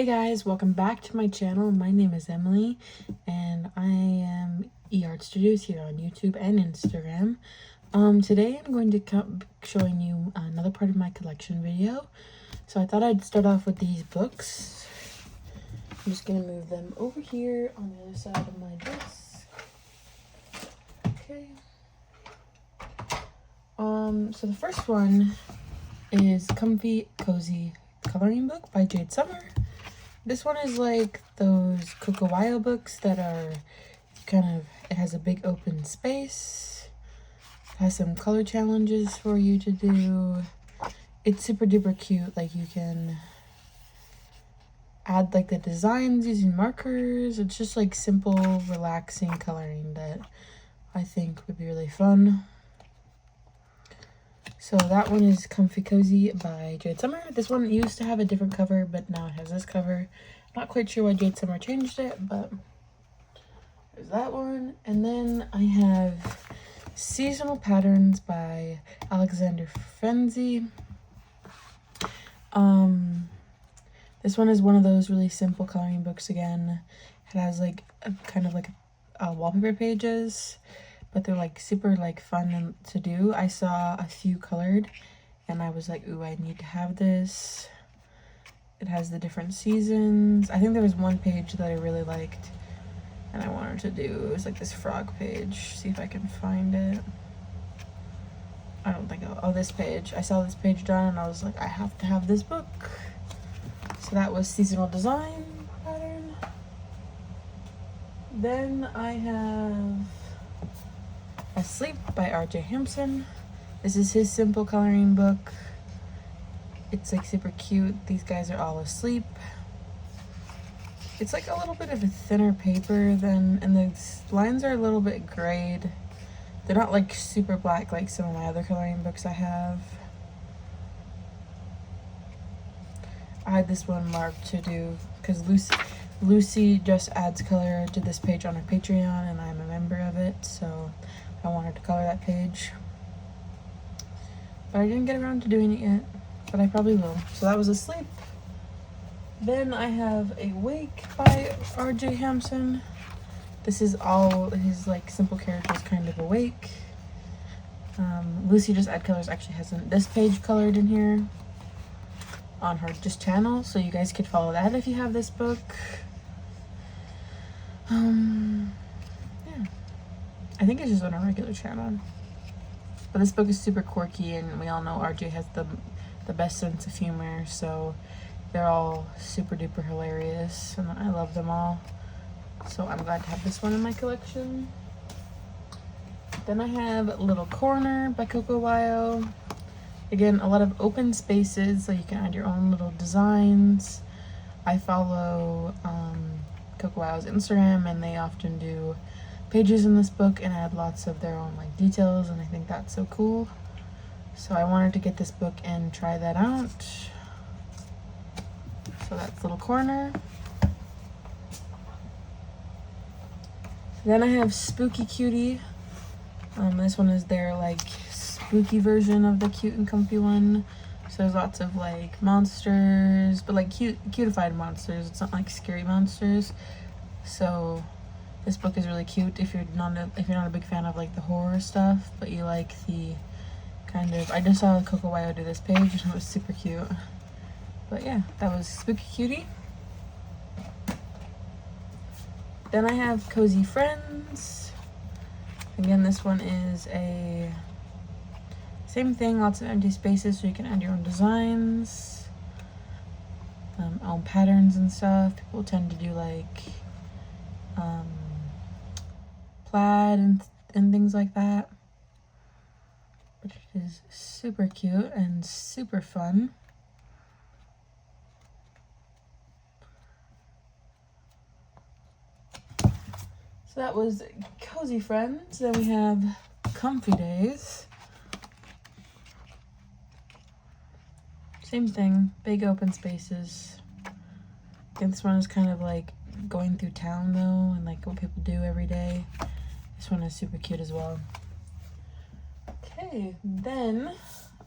Hey guys, welcome back to my channel. My name is Emily and I am eArt Studios here on YouTube and Instagram. Today I'm going to come showing you another part of my collection video. So I thought I'd start off with these books. I'm just gonna move them over here on the other side of my desk. Okay. So the first one is Comfy Cozy Coloring Book by Jade Summer. This one is like those Cocowayo books that are it has a big open space. It has some color challenges for you to do. It's super duper cute. Like you can add like the designs using markers. It's just like simple, relaxing coloring that I think would be really fun. So that one is Comfy Cozy by Jade Summer. This one used to have a different cover, but now it has this cover. Not quite sure why Jade Summer changed it, but there's that one. And then I have Seasonal Patterns by Alexander Frenzy. This one is one of those really simple coloring books again. It has like wallpaper pages, but they're like super like fun to do. I saw a few colored and I was like, ooh, I need to have this. It has the different seasons. I think there was one page that I really liked and I wanted to do. It was like this frog page. See if I can find it. I don't think this page. I saw this page done and I was like, I have to have this book. So that was Seasonal Design Pattern. Then I have Asleep by R.J. Hampson. This is his simple coloring book. It's like super cute. These guys are all asleep. It's like a little bit of a thinner paper and the lines are a little bit grayed. They're not like super black like some of my other coloring books I have. I had this one marked to do because Lucy just adds color to this page on her Patreon and I'm a member of it, so I wanted to color that page. But I didn't get around to doing it yet, but I probably will. So that was Asleep. Then I have Awake by R.J. Hampson. This is all his like simple characters kind of awake. Lucy Just Add Colors actually has this page colored in here on her just channel, so you guys could follow that if you have this book. Yeah, I think it's just on a regular channel, but this book is super quirky and we all know RJ has the best sense of humor, so they're all super duper hilarious and I love them all, so I'm glad to have this one in my collection. Then I have Little Corner by Cocowayo. Again, a lot of open spaces, so you can add your own little designs. I follow Cocowayo's Instagram and they often do pages in this book and add lots of their own like details, and I think that's so cool. So I wanted to get this book and try that out. So that's Little Corner. Then I have Spooky Cutie. This one is their like spooky version of the Cute and Comfy one. So there's lots of like monsters, but like cutified monsters. It's not like scary monsters. So this book is really cute if you're not a big fan of like the horror stuff, but you like the kind of, I just saw Cocowayo do this page and it was super cute. But yeah, that was Spooky Cutie. Then I have Cozy Friends. Again, this one is a same thing, lots of empty spaces so you can add your own designs, own patterns and stuff. People tend to do like plaid and things like that, which is super cute and super fun. So that was Cozy Friends. Then we have Comfy Days. Same thing, big open spaces. I think this one is kind of like going through town though, and like what people do every day. This one is super cute as well. Okay, then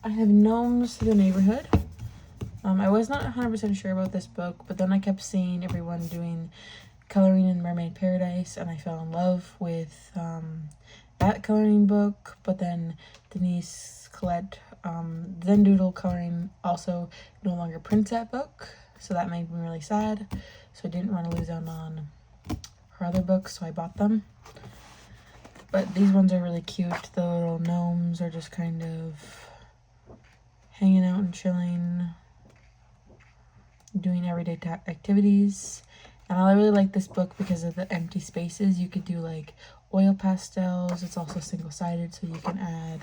I have Gnomes to the Neighborhood. I was not 100% sure about this book, but then I kept seeing everyone doing coloring in Mermaid Paradise, and I fell in love with that coloring book. But then Denise Collette, Zendoodle Coloring, also no longer prints that book, so that made me really sad. So I didn't want to lose out on her other books, so I bought them. But these ones are really cute. The little gnomes are just kind of hanging out and chilling, doing everyday activities. And I really like this book because of the empty spaces. You could do like oil pastels. It's also single-sided, so you can add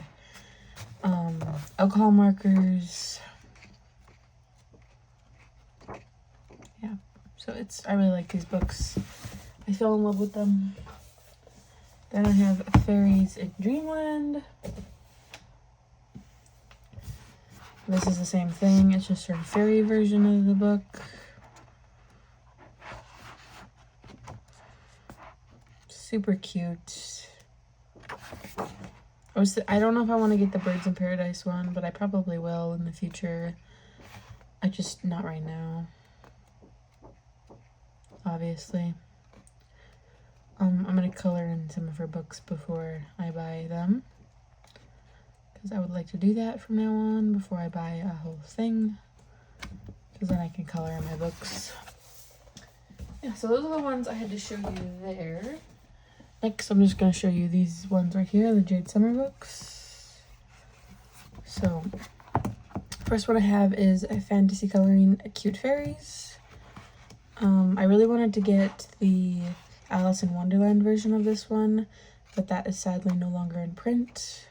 alcohol markers. Yeah, so I really like these books. I fell in love with them. Then I have Fairies in Dreamland. This is the same thing. It's just a fairy version of the book. Super cute. I don't know if I want to get the Birds in Paradise one, but I probably will in the future. Not right now. Obviously. I'm going to color in some of her books before I buy them, because I would like to do that from now on before I buy a whole thing, because then I can color in my books. Yeah, so those are the ones I had to show you there. Next, I'm just going to show you these ones right here, the Jade Summer books. So, first one I have is a Fantasy Coloring Cute Fairies. I really wanted to get the Alice in Wonderland version of this one, but that is sadly no longer in print.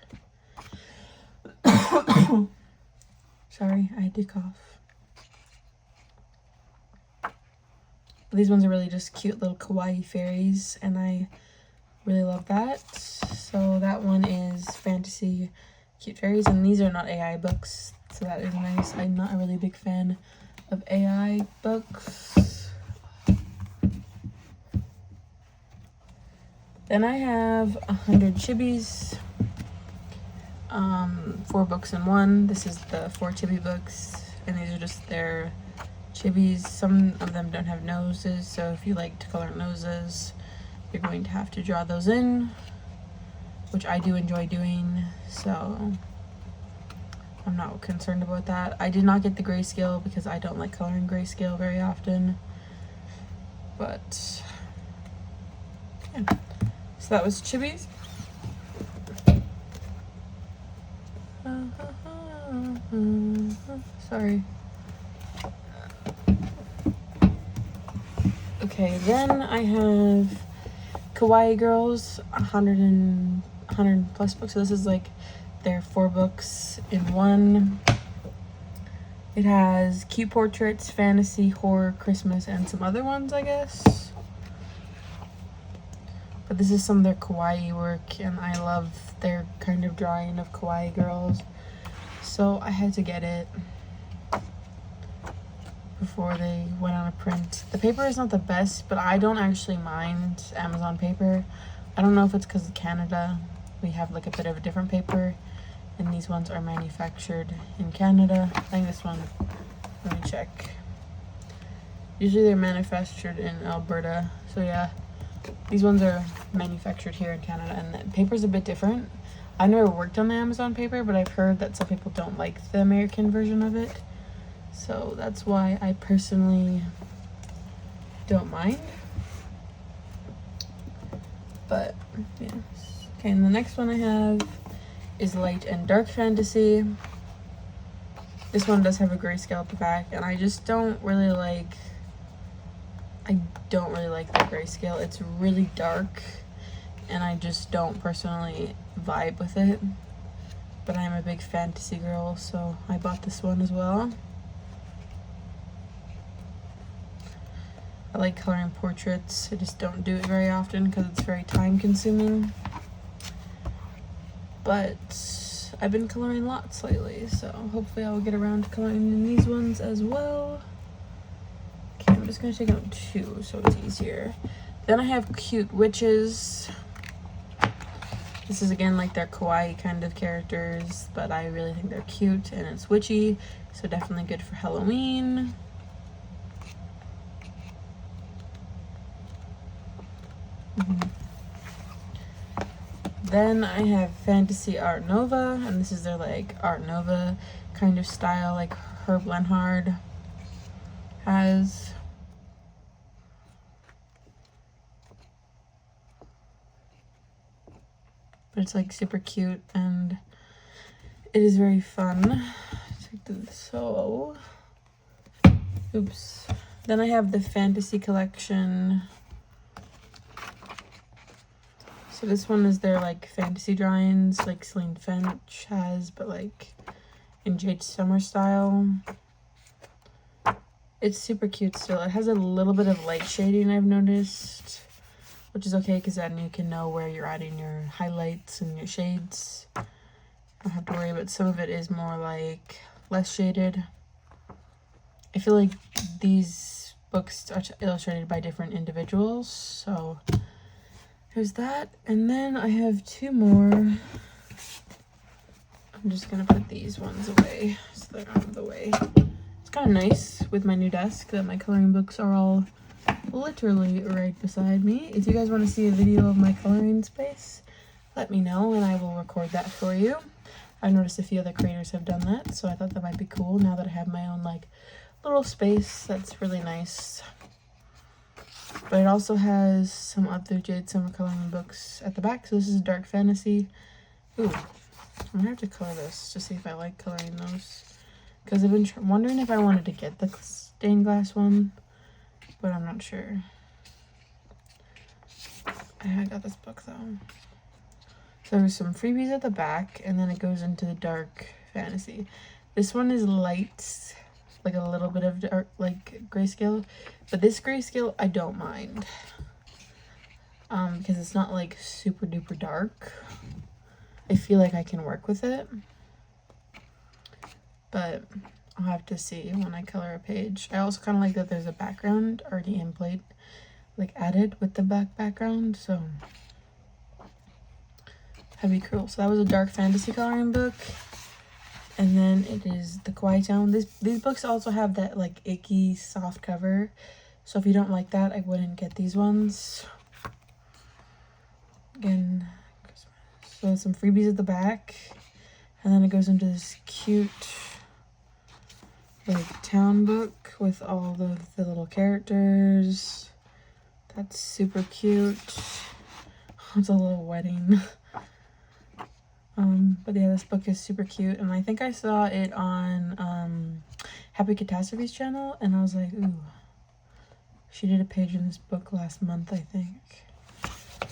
Sorry, I had to cough. These ones are really just cute little kawaii fairies, and I really love that. So that one is Fantasy Cute Fairies, and these are not AI books, so that is nice. I'm not a really big fan of AI books. Then I have 100 Chibis, 4 books in one. This is the 4 Chibi books, and these are just their chibis. Some of them don't have noses, so if you like to color noses, you're going to have to draw those in, which I do enjoy doing, so I'm not concerned about that. I did not get the grayscale because I don't like coloring grayscale very often, but yeah. So that was Chibis. Sorry. Okay, then I have Kawaii Girls, 100 plus books. So this is like their 4 books in one. It has cute portraits, fantasy, horror, Christmas, and some other ones, I guess. But this is some of their kawaii work, and I love their kind of drawing of kawaii girls. So I had to get it before they went on a print. The paper is not the best, but I don't actually mind Amazon paper. I don't know if it's because of Canada. We have like a bit of a different paper, and these ones are manufactured in Canada. I think this one, let me check. Usually they're manufactured in Alberta, so yeah. These ones are manufactured here in Canada, and the paper's a bit different. I've never worked on the Amazon paper, but I've heard that some people don't like the American version of it. So that's why I personally don't mind. But, yeah. Okay, and the next one I have is Light and Dark Fantasy. This one does have a grayscale at the back, and I just don't really like the grayscale. It's really dark, and I just don't personally vibe with it. But I'm a big fantasy girl, so I bought this one as well. I like coloring portraits. I just don't do it very often because it's very time consuming. But I've been coloring lots lately, so hopefully I'll get around to coloring in these ones as well. Okay, I'm just going to take out 2 so it's easier. Then I have Cute Witches. This is again like their kawaii kind of characters, but I really think they're cute, and it's witchy, so definitely good for Halloween. Then I have Fantasy Art Nova, and this is their like Art Nova kind of style, like Herb Leonhard has. But it's like super cute and it is very fun. So, oops. Then I have the Fantasy Collection. So this one is their like fantasy drawings, like Celine Finch has, but like in Jade Summer style. It's super cute still. It has a little bit of light shading, I've noticed, which is okay because then you can know where you're adding your highlights and your shades. I don't have to worry, but some of it is more like less shaded. I feel like these books are illustrated by different individuals, so there's that. And then I have two more. I'm just gonna put these ones away so they're out of the way. It's kind of nice with my new desk that my coloring books are all literally right beside me. If you guys want to see a video of my coloring space, let me know and I will record that for you. I noticed a few other creators have done that, so I thought that might be cool now that I have my own like little space. That's really nice. But it also has some other Jade Summer coloring books at the back. So this is Dark Fantasy. Ooh, I'm gonna have to color this to see if I like coloring those, because I've been wondering if I wanted to get the stained glass one, but I'm not sure. I got this book though. So there's some freebies at the back, and then it goes into the Dark Fantasy. This one is light, like a little bit of dark, like grayscale, but this grayscale I don't mind, because it's not like super duper dark. I feel like I can work with it, but I'll have to see when I color a page. I also kind of like that there's a background already in plate, like added with the background, so that'd be cool. So that was a Dark Fantasy coloring book. And then it is the Kawaii Town. These books also have that like icky soft cover, so if you don't like that, I wouldn't get these ones. Again, so some freebies at the back, and then it goes into this cute like town book with all the little characters. That's super cute. It's a little wedding. But yeah, this book is super cute, and I think I saw it on Happy Catastrophe's channel, and I was like, ooh, she did a page in this book last month, I think.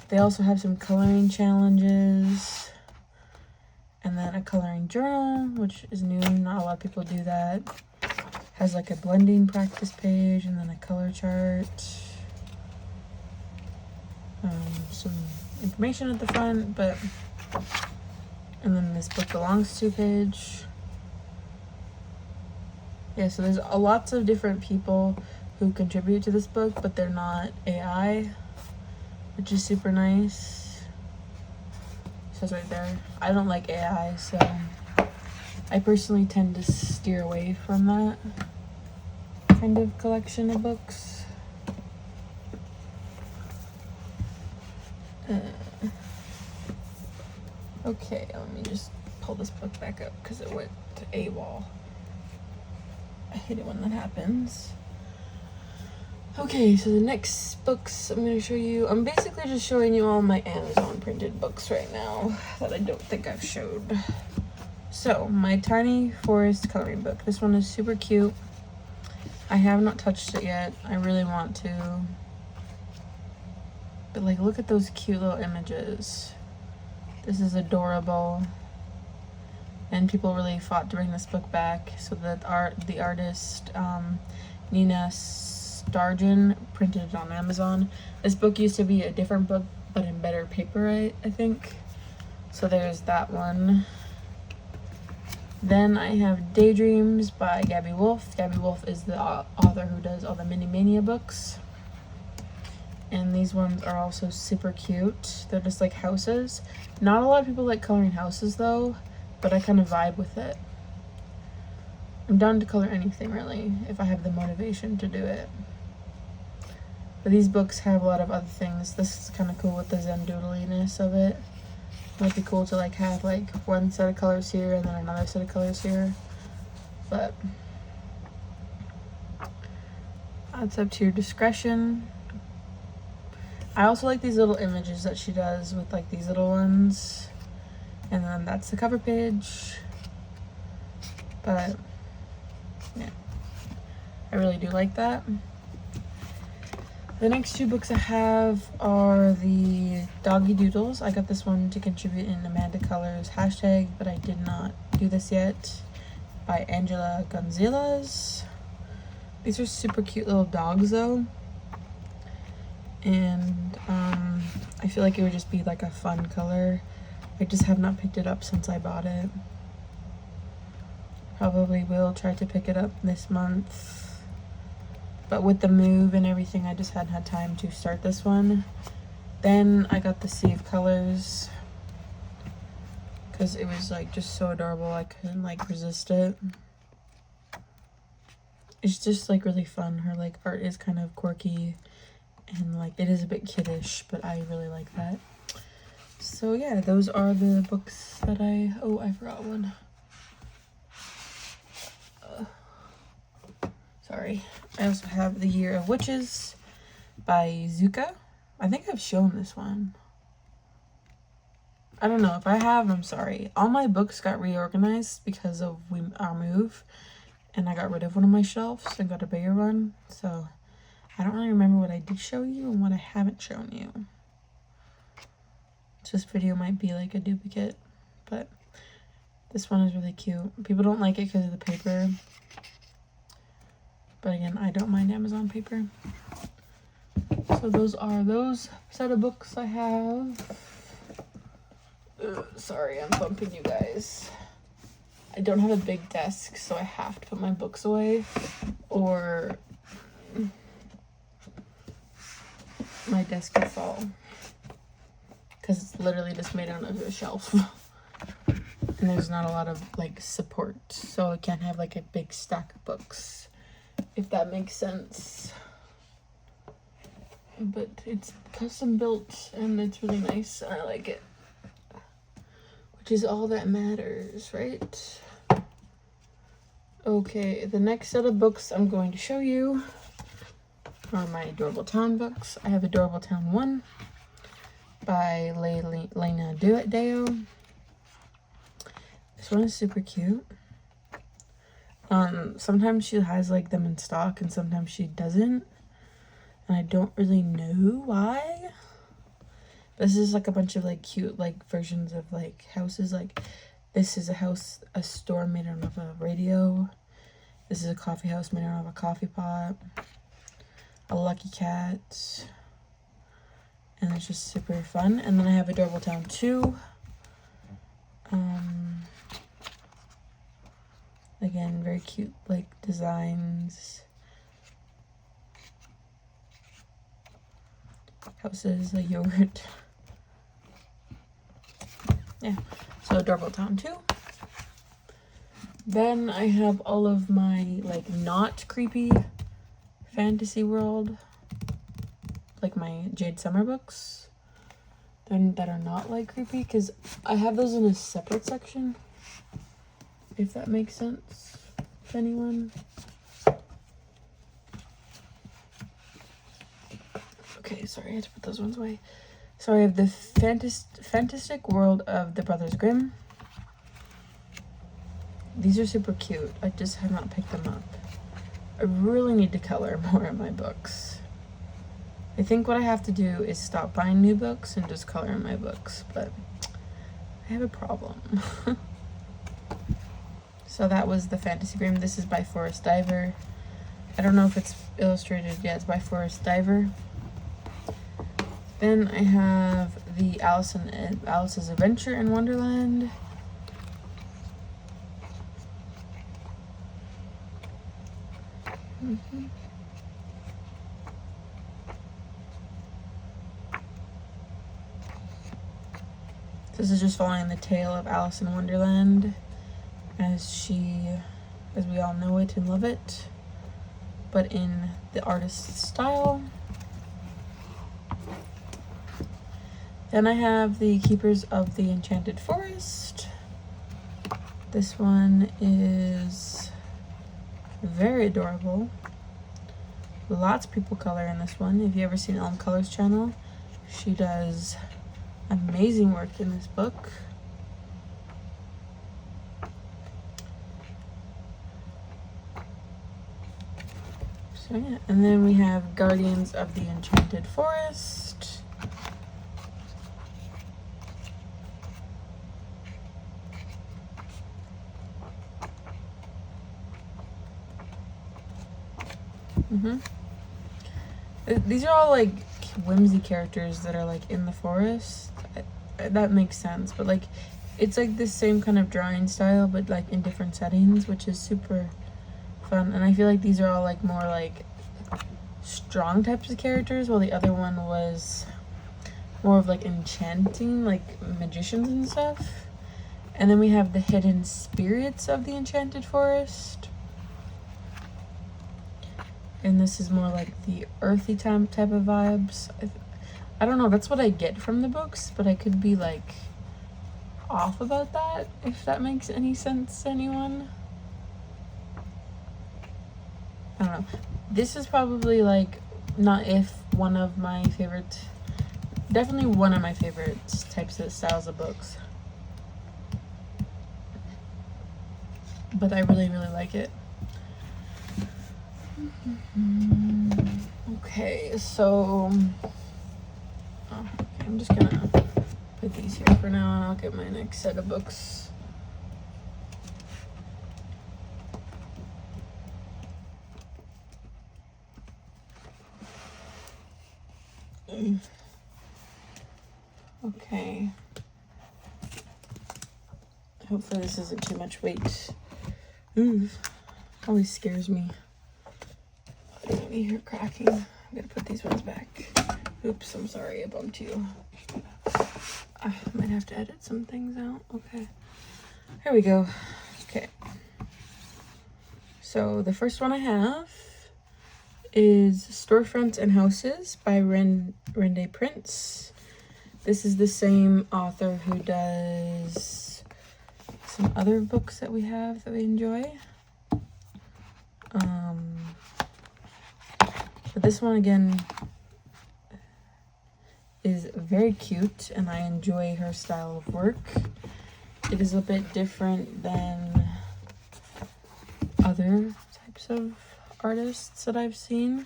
They also have some coloring challenges, and then a coloring journal, which is new. Not a lot of people do that. Has like a blending practice page, and then a color chart. Some information at the front, but and then this book belongs to page. Yeah, so there's lots of different people who contribute to this book, but they're not AI, which is super nice. It says right there. I don't like AI, so I personally tend to steer away from that kind of collection of books. Okay, let me just pull this book back up because it went to AWOL. I hate it when that happens. Okay, so the next books I'm going to show you, I'm basically just showing you all my Amazon printed books right now that I don't think I've showed. So, my Tiny Forest coloring book. This one is super cute. I have not touched it yet. I really want to. But like, look at those cute little images. This is adorable, and people really fought to bring this book back. So that the artist Nina Stargen printed it on Amazon. This book used to be a different book, but in better paper, I think. So there's that one. Then I have Daydreams by Gabby Wolf. Gabby Wolf is the author who does all the Mini Mania books. And these ones are also super cute. They're just like houses. Not a lot of people like coloring houses though, but I kind of vibe with it. I'm down to color anything really, if I have the motivation to do it. But these books have a lot of other things. This is kind of cool with the Zen doodliness of it. Might be cool to like have like one set of colors here and then another set of colors here. But that's up to your discretion. I also like these little images that she does with like these little ones. And then that's the cover page. But yeah, I really do like that. The next two books I have are the Doggy Doodles. I got this one to contribute in Amanda Colors hashtag, but I did not do this yet, by Angela Gonzalez. These are super cute little dogs though. And I feel like it would just be like a fun color. I just have not picked it up since I bought it. Probably will try to pick it up this month. But with the move and everything, I just hadn't had time to start this one. Then I got the Sea of Colors because it was like just so adorable. I couldn't like resist it. It's just like really fun. Her like art is kind of quirky and like it is a bit kiddish, but I really like that. So yeah, those are the books that I forgot one. Sorry. I also have The Year of Witches by Zuka. I think I've shown this one. I don't know. If I have, I'm sorry. All my books got reorganized because of our move. And I got rid of one of my shelves and got a bigger one. So I don't really remember what I did show you and what I haven't shown you. So this video might be like a duplicate. But this one is really cute. People don't like it because of the paper. But again, I don't mind Amazon paper. So those are those set of books I have. Sorry, I'm bumping you guys. I don't have a big desk, so I have to put my books away, or my desk could fall. Because it's literally just made out of a shelf. And there's not a lot of like support, so I can't have like a big stack of books, if that makes sense. But it's custom built and it's really nice and I like it, which is all that matters, right? Okay, the next set of books I'm going to show you are my Adorable Town books. I have Adorable Town 1 by Lena Deo. This one is super cute. Sometimes she has like them in stock and sometimes she doesn't. And I don't really know why. This is like a bunch of like cute like versions of like houses. Like this is a store made out of a radio. This is a coffee house made out of a coffee pot. A lucky cat. And it's just super fun. And then I have Adorable Town 2. Again, very cute like designs. Houses, a yogurt. Yeah, so Adorable Town 2. Then I have all of my like not creepy fantasy world, like my Jade Summer books that are not like creepy, because I have those in a separate section, if that makes sense to anyone. Okay, sorry, I had to put those ones away. So I have the Fantastic World of the Brothers Grimm. These are super cute. I just have not picked them up. I really need to color more in my books. I think what I have to do is stop buying new books and just color in my books, but I have a problem. So that was the Fantasy Grimm. This is by Forrest Diver. I don't know if it's illustrated yet. It's by Forrest Diver. Then I have the Alice's Adventure in Wonderland. This is just following the tale of Alice in Wonderland as we all know it and love it, but in the artist's style. Then I have the Keepers of the Enchanted Forest. This one is very adorable. Lots of people color in this one. If you ever seen Elm Colors channel, she does amazing work in this book. So yeah, and then we have Guardians of the Enchanted Forest. These are all like whimsy characters that are like in the forest. That makes sense, but like it's like this same kind of drawing style, but like in different settings, which is super fun. And I feel like these are all like more like strong types of characters, while the other one was more of like enchanting, like magicians and stuff. And then we have the hidden spirits of the Enchanted Forest. And this is more like the earthy type of vibes. I don't know, that's what I get from the books, but I could be like off about that, if that makes any sense to anyone. I don't know. This is probably like, not if one of my favorite, definitely one of my favorite types of styles of books. But I really, really like it. Okay, so I'm just gonna put these here for now, and I'll get my next set of books. Okay. Hopefully this isn't too much weight. Ooh, always scares me. I don't hear cracking. I'm gonna put these ones back. Oops, I'm sorry I bumped you. I might have to edit some things out. Okay. Here we go. Okay. So the first one I have is Storefronts and Houses by Rende Prince. This is the same author who does some other books that we have that we enjoy. But this one again is very cute, and I enjoy her style of work. It is a bit different than other types of artists that I've seen.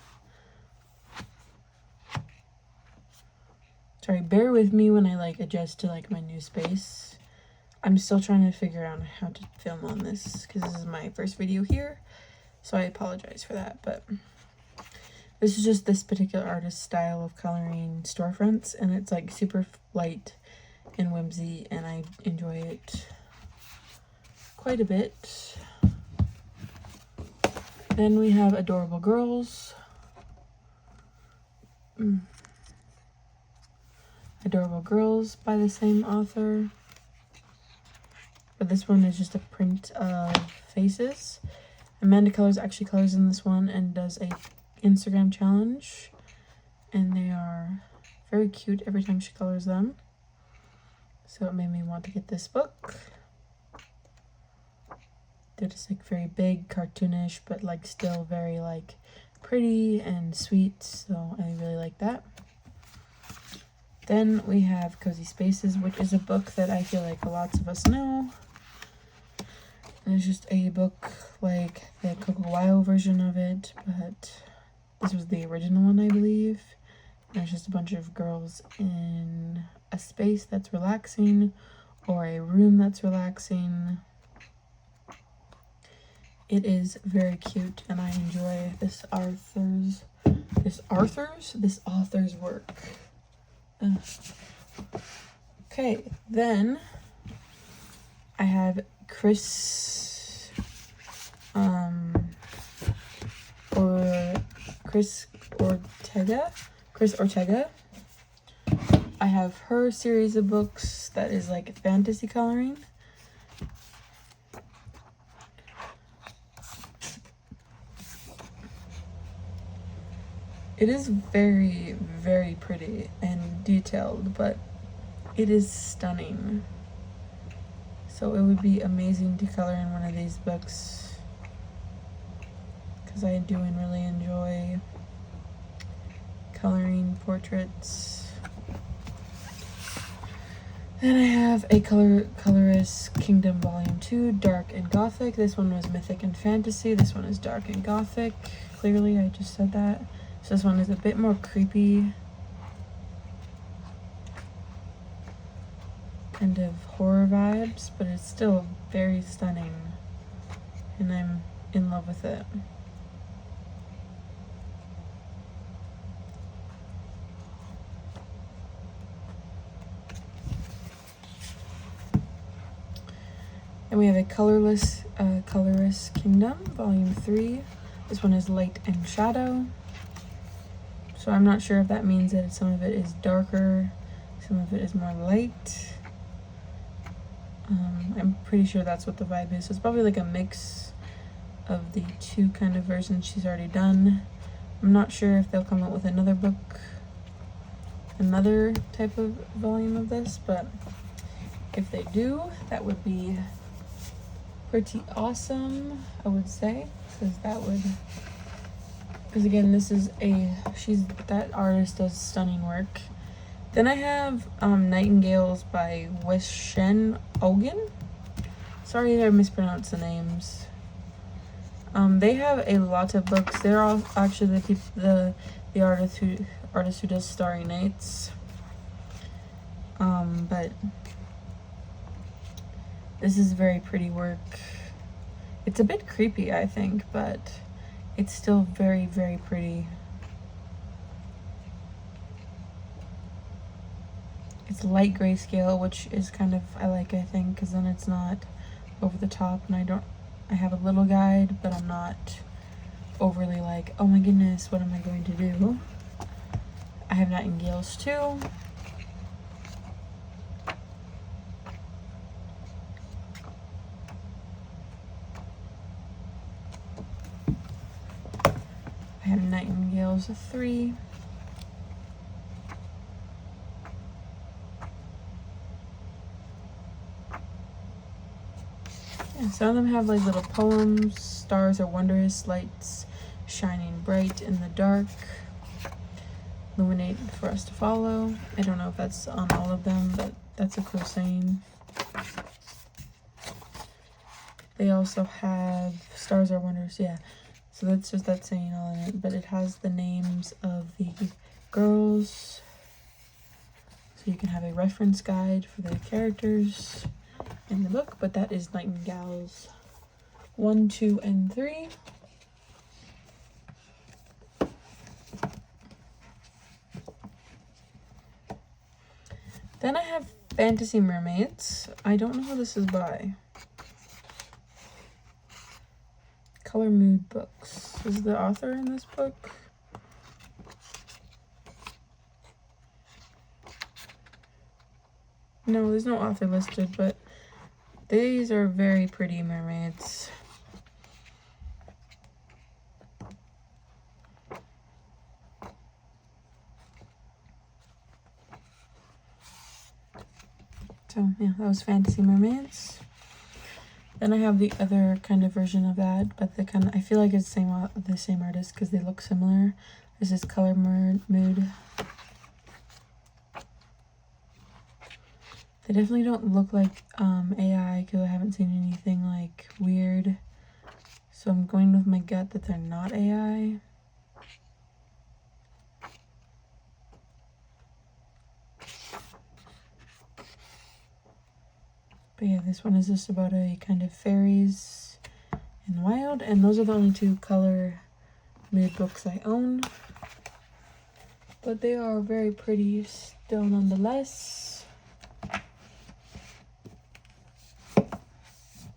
Sorry, bear with me when I like adjust to like my new space. I'm still trying to figure out how to film on this because this is my first video here, so I apologize for that. But this is just this particular artist's style of coloring storefronts, and it's like super light and whimsy, and I enjoy it quite a bit. Then we have Adorable Girls. Adorable Girls by the same author. But this one is just a print of faces. Amanda Colors actually colors in this one and does a Instagram challenge. And they are very cute every time she colors them. So it made me want to get this book. They're just like very big, cartoonish, but like still very like pretty and sweet. So I really like that. Then we have Cozy Spaces, which is a book that I feel like lots of us know. And it's just a book like the Coco Wow version of it, but this was the original one, I believe. And it's just a bunch of girls in a space that's relaxing, or a room that's relaxing. It is very cute, and I enjoy this author's work. Okay, then I have Chris Ortega. I have her series of books. that is like fantasy coloring. It is very, very pretty and detailed, but it is stunning. So it would be amazing to color in one of these books, because I do and really enjoy coloring portraits. Then I have a Colorist Kingdom Volume 2, Dark and Gothic. This one was Mythic and Fantasy. This one is Dark and Gothic. Clearly, I just said that. So this one is a bit more creepy. Kind of horror vibes, but it's still very stunning. And I'm in love with it. And we have a Colorist Kingdom, Volume 3. This one is Light and Shadow. So I'm not sure if that means that some of it is darker, some of it is more light. I'm pretty sure that's what the vibe is. So it's probably like a mix of the two kind of versions she's already done. I'm not sure if they'll come out with another book, another type of volume of this, but if they do, that would be pretty awesome, I would say, because again, this is that artist does stunning work. Then I have Nightingales by Wes-Shen Ogun. Sorry if I mispronounced the names. They have a lot of books. They're all actually the artist who does Starry Nights. But this is very pretty work. It's a bit creepy, I think, but it's still very, very pretty. It's light grayscale, which is kind of, I think, because then it's not over the top, and I have a little guide, but I'm not overly like, oh my goodness, what am I going to do? I have Nightingales too. I have Nightingales 3. Yeah, some of them have like little poems. Stars are wondrous, lights shining bright in the dark. Illuminate for us to follow. I don't know if that's on all of them, but that's a cool saying. They also have stars are wondrous, yeah. So that's just that saying all in it, but it has the names of the girls. So you can have a reference guide for the characters in the book, but that is Nightingales 1, 2, and 3. Then I have Fantasy Mermaids. I don't know who this is by. Color Mood Books. Is the author in this book? No, there's no author listed, but these are very pretty mermaids. So yeah, that was Fantasy Mermaids. Then I have the other kind of version of that, but I feel like it's the same artist because they look similar. This is Color Mood. They definitely don't look like AI because I haven't seen anything like weird. So I'm going with my gut that they're not AI. But yeah, this one is just about a kind of fairies in the wild, and those are the only two Color Mood books I own. But they are very pretty still nonetheless.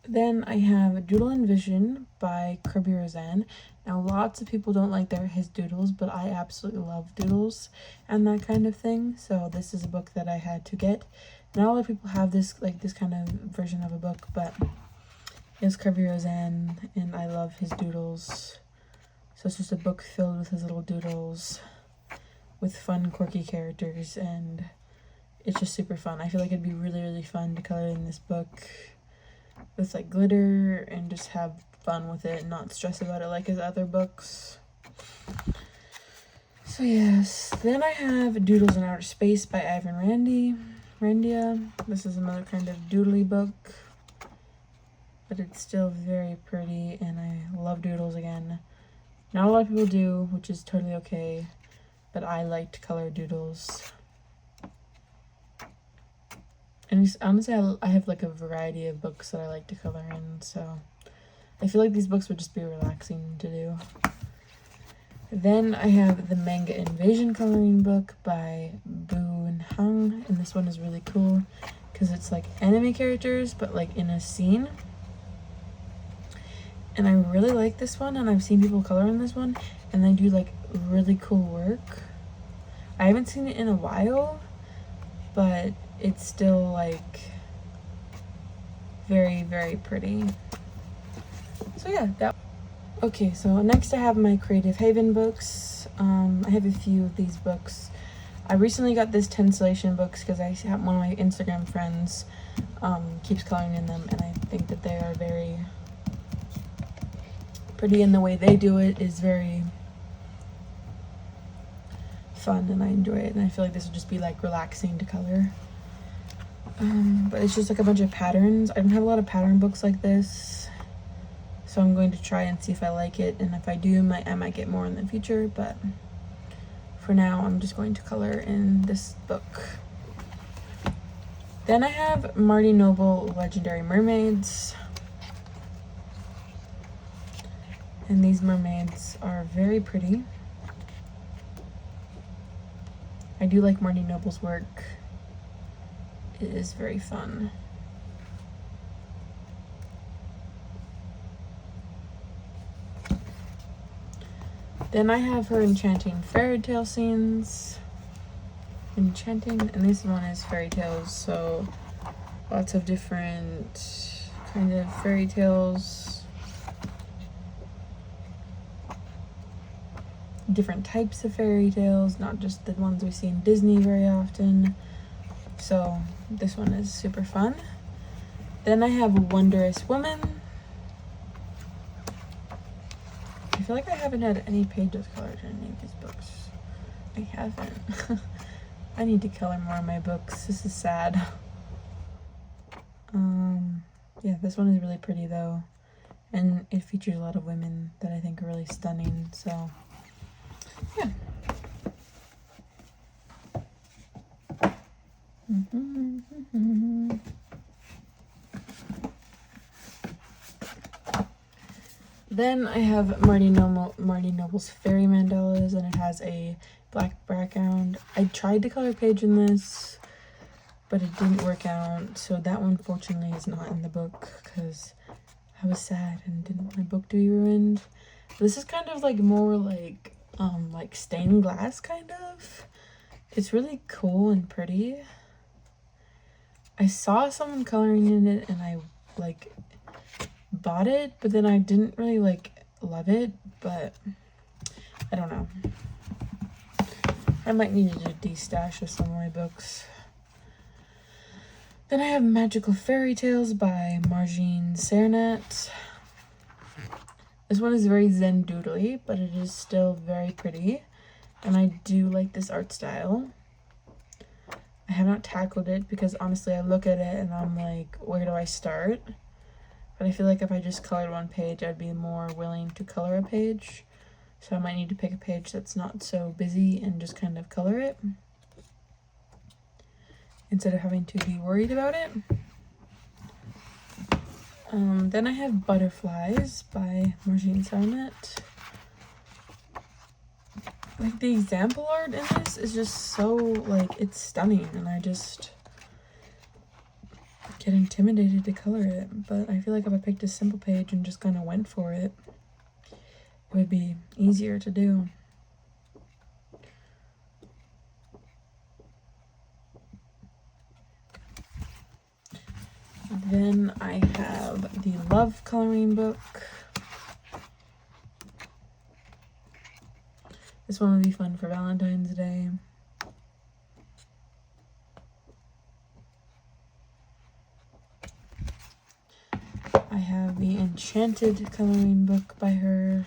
Then I have Doodle and Vision by Kirby Roseanne. Now, lots of people don't like his doodles, but I absolutely love doodles and that kind of thing. So this is a book that I had to get. Not a lot of people have this kind of version of a book, but it's Curvy Roseanne, and I love his doodles. So it's just a book filled with his little doodles with fun, quirky characters, and it's just super fun. I feel like it'd be really, really fun to color in this book with like glitter and just have fun with it and not stress about it like his other books. So yes, then I have Doodles in Outer Space by Ivan Randia. This is another kind of doodly book, but it's still very pretty, and I love doodles again. Not a lot of people do, which is totally okay, but I like to color doodles. And honestly, I have like a variety of books that I like to color in, so I feel like these books would just be relaxing to do. Then I have the Manga Invasion coloring book by Boon Hung, and this one is really cool because it's like anime characters but like in a scene. And I really like this one, and I've seen people color in this one, and they do like really cool work. I haven't seen it in a while, but it's still like very, very pretty. So yeah, okay, so next I have my Creative Haven books. I have a few of these books. I recently got this Tensillation books because I have one of my Instagram friends keeps coloring in them, and I think that they are very pretty, and the way they do it is very fun, and I enjoy it, and I feel like this would just be like relaxing to color. But it's just like a bunch of patterns. I don't have a lot of pattern books like this, so I'm going to try and see if I like it, and if I do, I might get more in the future, but for now I'm just going to color in this book. Then I have Marty Noble Legendary Mermaids, and these mermaids are very pretty. I do like Marty Noble's work. It is very fun. Then I have her Enchanting Fairy Tale Scenes. Enchanting, and this one is fairy tales, so lots of different kind of fairy tales. Different types of fairy tales, not just the ones we see in Disney very often. So this one is super fun. Then I have Wondrous Woman. I feel like I haven't had any pages colored in any of these books. I haven't. I need to color more in my books. This is sad. Yeah, this one is really pretty though. And it features a lot of women that I think are really stunning, so yeah. Then I have Marty Noble's Fairy Mandalas, and it has a black background. I tried to color a page in this, but it didn't work out, so that one fortunately is not in the book because I was sad and didn't want my book to be ruined. This is kind of like more like stained glass kind of. It's really cool and pretty. I saw someone coloring in it and I like bought it, but then I didn't really like love it, but I don't know. I might need to do destash of some of my books. Then I have Magical Fairy Tales by Margine Sarnat. This one is very zen doodly, but it is still very pretty, and I do like this art style. I have not tackled it because honestly I look at it and I'm like, where do I start? But I feel like if I just colored one page, I'd be more willing to color a page. So I might need to pick a page that's not so busy and just kind of color it, instead of having to be worried about it. Then I have Butterflies by Margine Sarnat. Like, the example art in this is just so, like, it's stunning, and I just get intimidated to color it. But I feel like if I picked a simple page and just kind of went for it, it would be easier to do. Then I have the Love coloring book. This one would be fun for Valentine's Day. I have the Enchanted coloring book by her.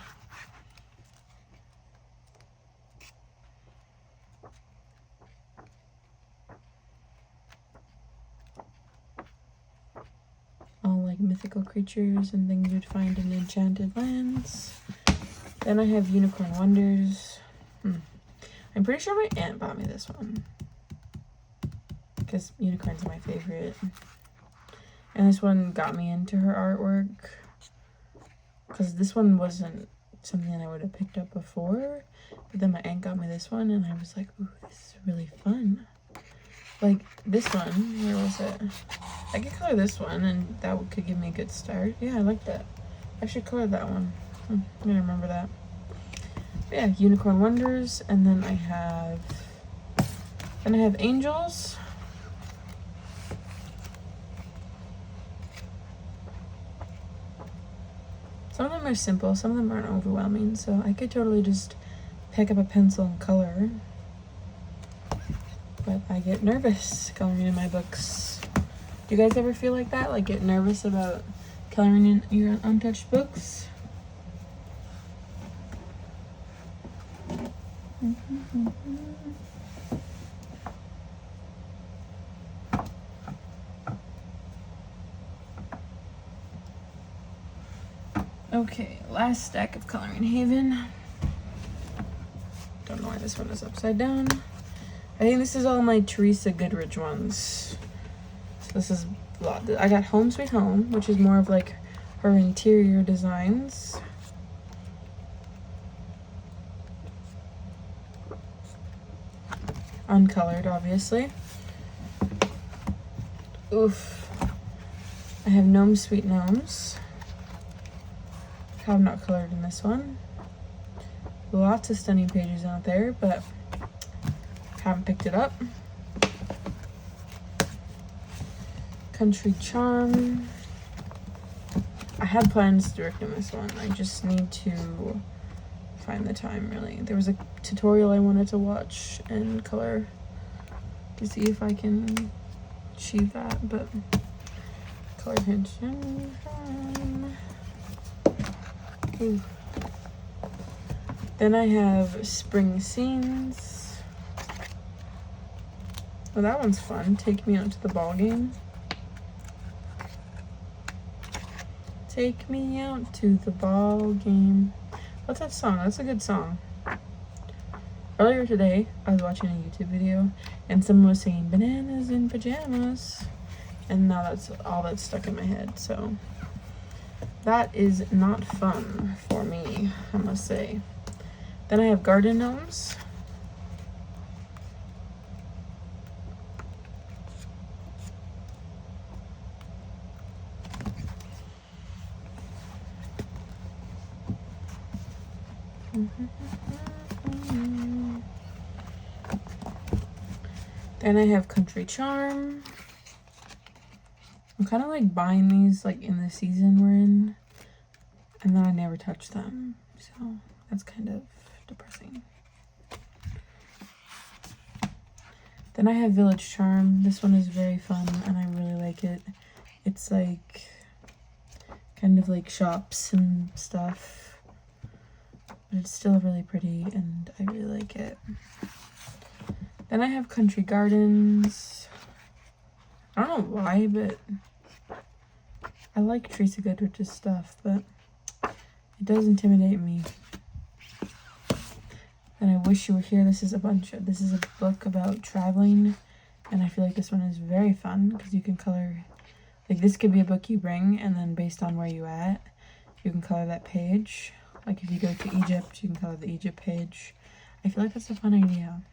All like mythical creatures and things you'd find in enchanted lands. Then I have Unicorn Wonders. I'm pretty sure my aunt bought me this one, because unicorns are my favorite. And this one got me into her artwork, because this one wasn't something I would have picked up before. But then my aunt got me this one, and I was like, ooh, this is really fun. Like this one, where was it? I could color this one, and that could give me a good start. Yeah, I like that. I should color that one. I'm gonna remember that. But yeah, Unicorn Wonders, and then I have Angels. Some of them are simple, some of them aren't overwhelming, so I could totally just pick up a pencil and color. But I get nervous coloring in my books. Do you guys ever feel like that? Like get nervous about coloring in your untouched books? Okay, last stack of Coloring Haven. Don't know why this one is upside down. I think this is all my Teresa Goodrich ones. So this is a lot. I got Home Sweet Home, which is more of like her interior designs. Uncolored, obviously. Oof. I have Gnome Sweet Gnomes. Have not colored in this one. Lots of stunning pages out there, but haven't picked it up. Country Charm. I had plans to work on this one. I just need to find the time, really. There was a tutorial I wanted to watch and color to see if I can achieve that, but color hint. Ooh. Then I have Spring Scenes. Oh, that one's fun. Take Me Out to the Ball Game. Take me out to the ball game. What's that song? That's a good song. Earlier today, I was watching a YouTube video and someone was singing Bananas in Pajamas. And now that's all that's stuck in my head, so that is not fun for me, I must say. Then I have Garden Gnomes. Then I have Country Charm. I'm kind of like buying these like in the season we're in, and then I never touch them, so that's kind of depressing. Then I have Village Charm. This one is very fun and I really like it. It's like kind of like shops and stuff, but it's still really pretty and I really like it. Then I have Country Gardens. I don't know why, but I like Teresa Goodrich's stuff, but it does intimidate me. And I Wish You Were Here. This is a book about traveling, and I feel like this one is very fun because you can color, like this could be a book you bring, and then based on where you at, you can color that page. Like if you go to Egypt, you can color the Egypt page. I feel like that's a fun idea.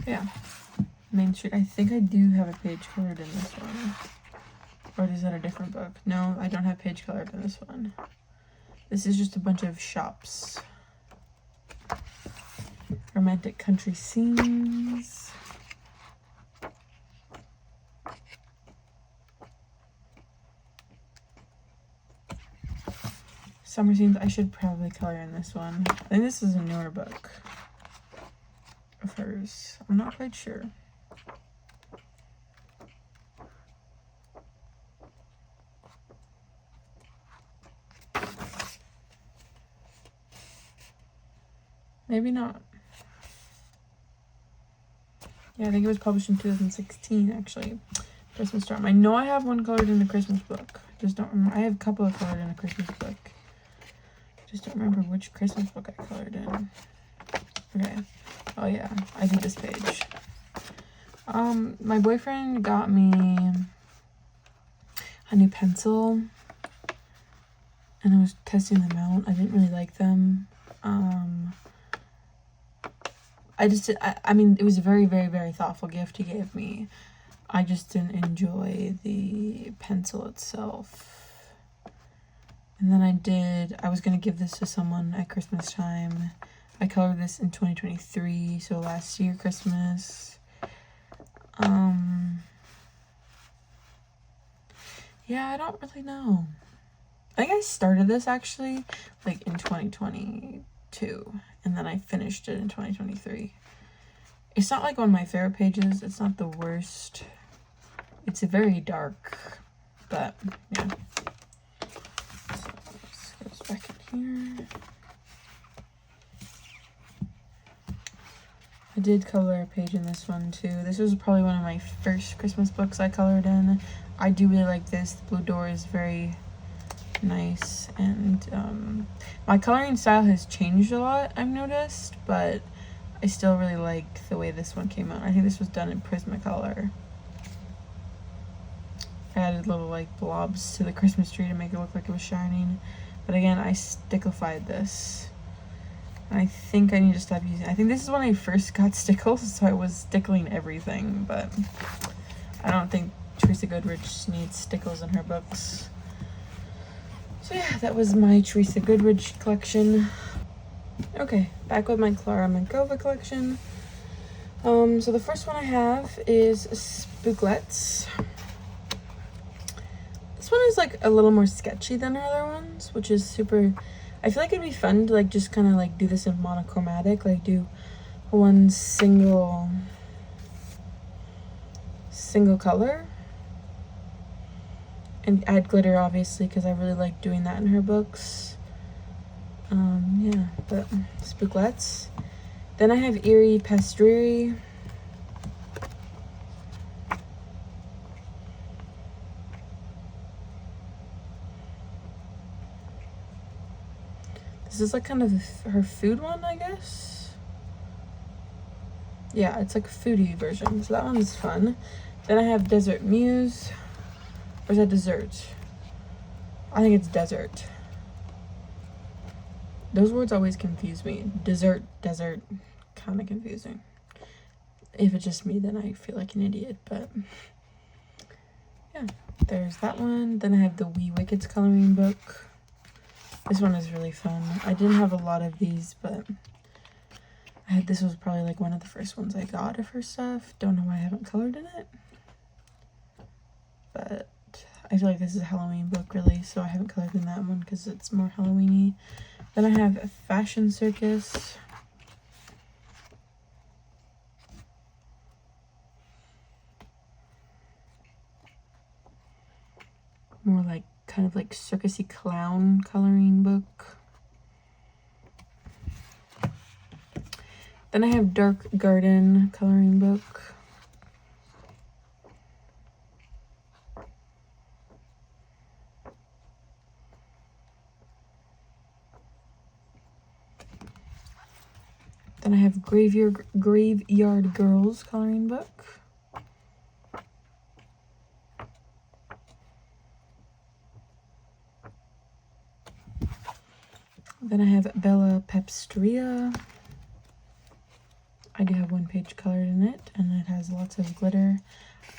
Yeah. Main Street. I think I do have a page colored in this one. Or is that a different book? No, I don't have page colored in this one. This is just a bunch of shops. Romantic Country Scenes. Summer Scenes. I should probably color in this one. I think this is a newer book of hers. I'm not quite sure. Maybe not. Yeah, I think it was published in 2016, actually. Christmas Charm. I know I have one colored in a Christmas book. Just don't remember. I have a couple of colored in a Christmas book. Just don't remember which Christmas book I colored in. Okay. Oh yeah, I did this page. My boyfriend got me a new pencil, and I was testing them out. I didn't really like them. I mean, it was a very, very, very thoughtful gift he gave me. I just didn't enjoy the pencil itself. And then I was going to give this to someone at Christmas time. I colored this in 2023, so last year Christmas. Yeah, I don't really know. I think I started this actually like in 2022, and then I finished it in 2023. It's not like one of my favorite pages. It's not the worst. It's a very dark, but yeah. So let's go back in here. I did color a page in this one too. This was probably one of my first Christmas books I colored in. I do really like this. The blue door is very nice, and my coloring style has changed a lot, I've noticed, but I still really like the way this one came out. I think this was done in Prismacolor. I added little like blobs to the Christmas tree to make it look like it was shining, but again, I sticklified this. And I think I need to stop using. I think this is when I first got stickles, so I was stickling everything, but I don't think Teresa Goodrich needs stickles in her books. So yeah, that was my Teresa Goodrich collection. Okay, back with my Clara Mankova collection. So the first one I have is Spooklets. This one is like a little more sketchy than her other ones, which is super. I feel like it'd be fun to like just kind of like do this in monochromatic, like do one single color. And add glitter, obviously, because I really like doing that in her books. Yeah, but Spooklets. Then I have Eerie Pastriri. This is like kind of her food one, I guess. Yeah, it's like a foodie version, so that one's fun. Then I have Desert Muse. Or is that dessert? I think it's desert. Those words always confuse me. Dessert, desert, kind of confusing. If it's just me, then I feel like an idiot, but yeah, there's that one. Then I have the Wee Wickets coloring book. This one is really fun. I didn't have a lot of these, but this was probably like one of the first ones I got of her stuff. Don't know why I haven't colored in it, but I feel like this is a Halloween book, really, so I haven't colored in that one because it's more Halloween-y. Then I have Fashion Circus. More like, kind of like circusy clown coloring book. Then I have Dark Garden coloring book. Then I have Graveyard Girls coloring book. Then I have Bella Pepsteria. I do have one page colored in it, and it has lots of glitter.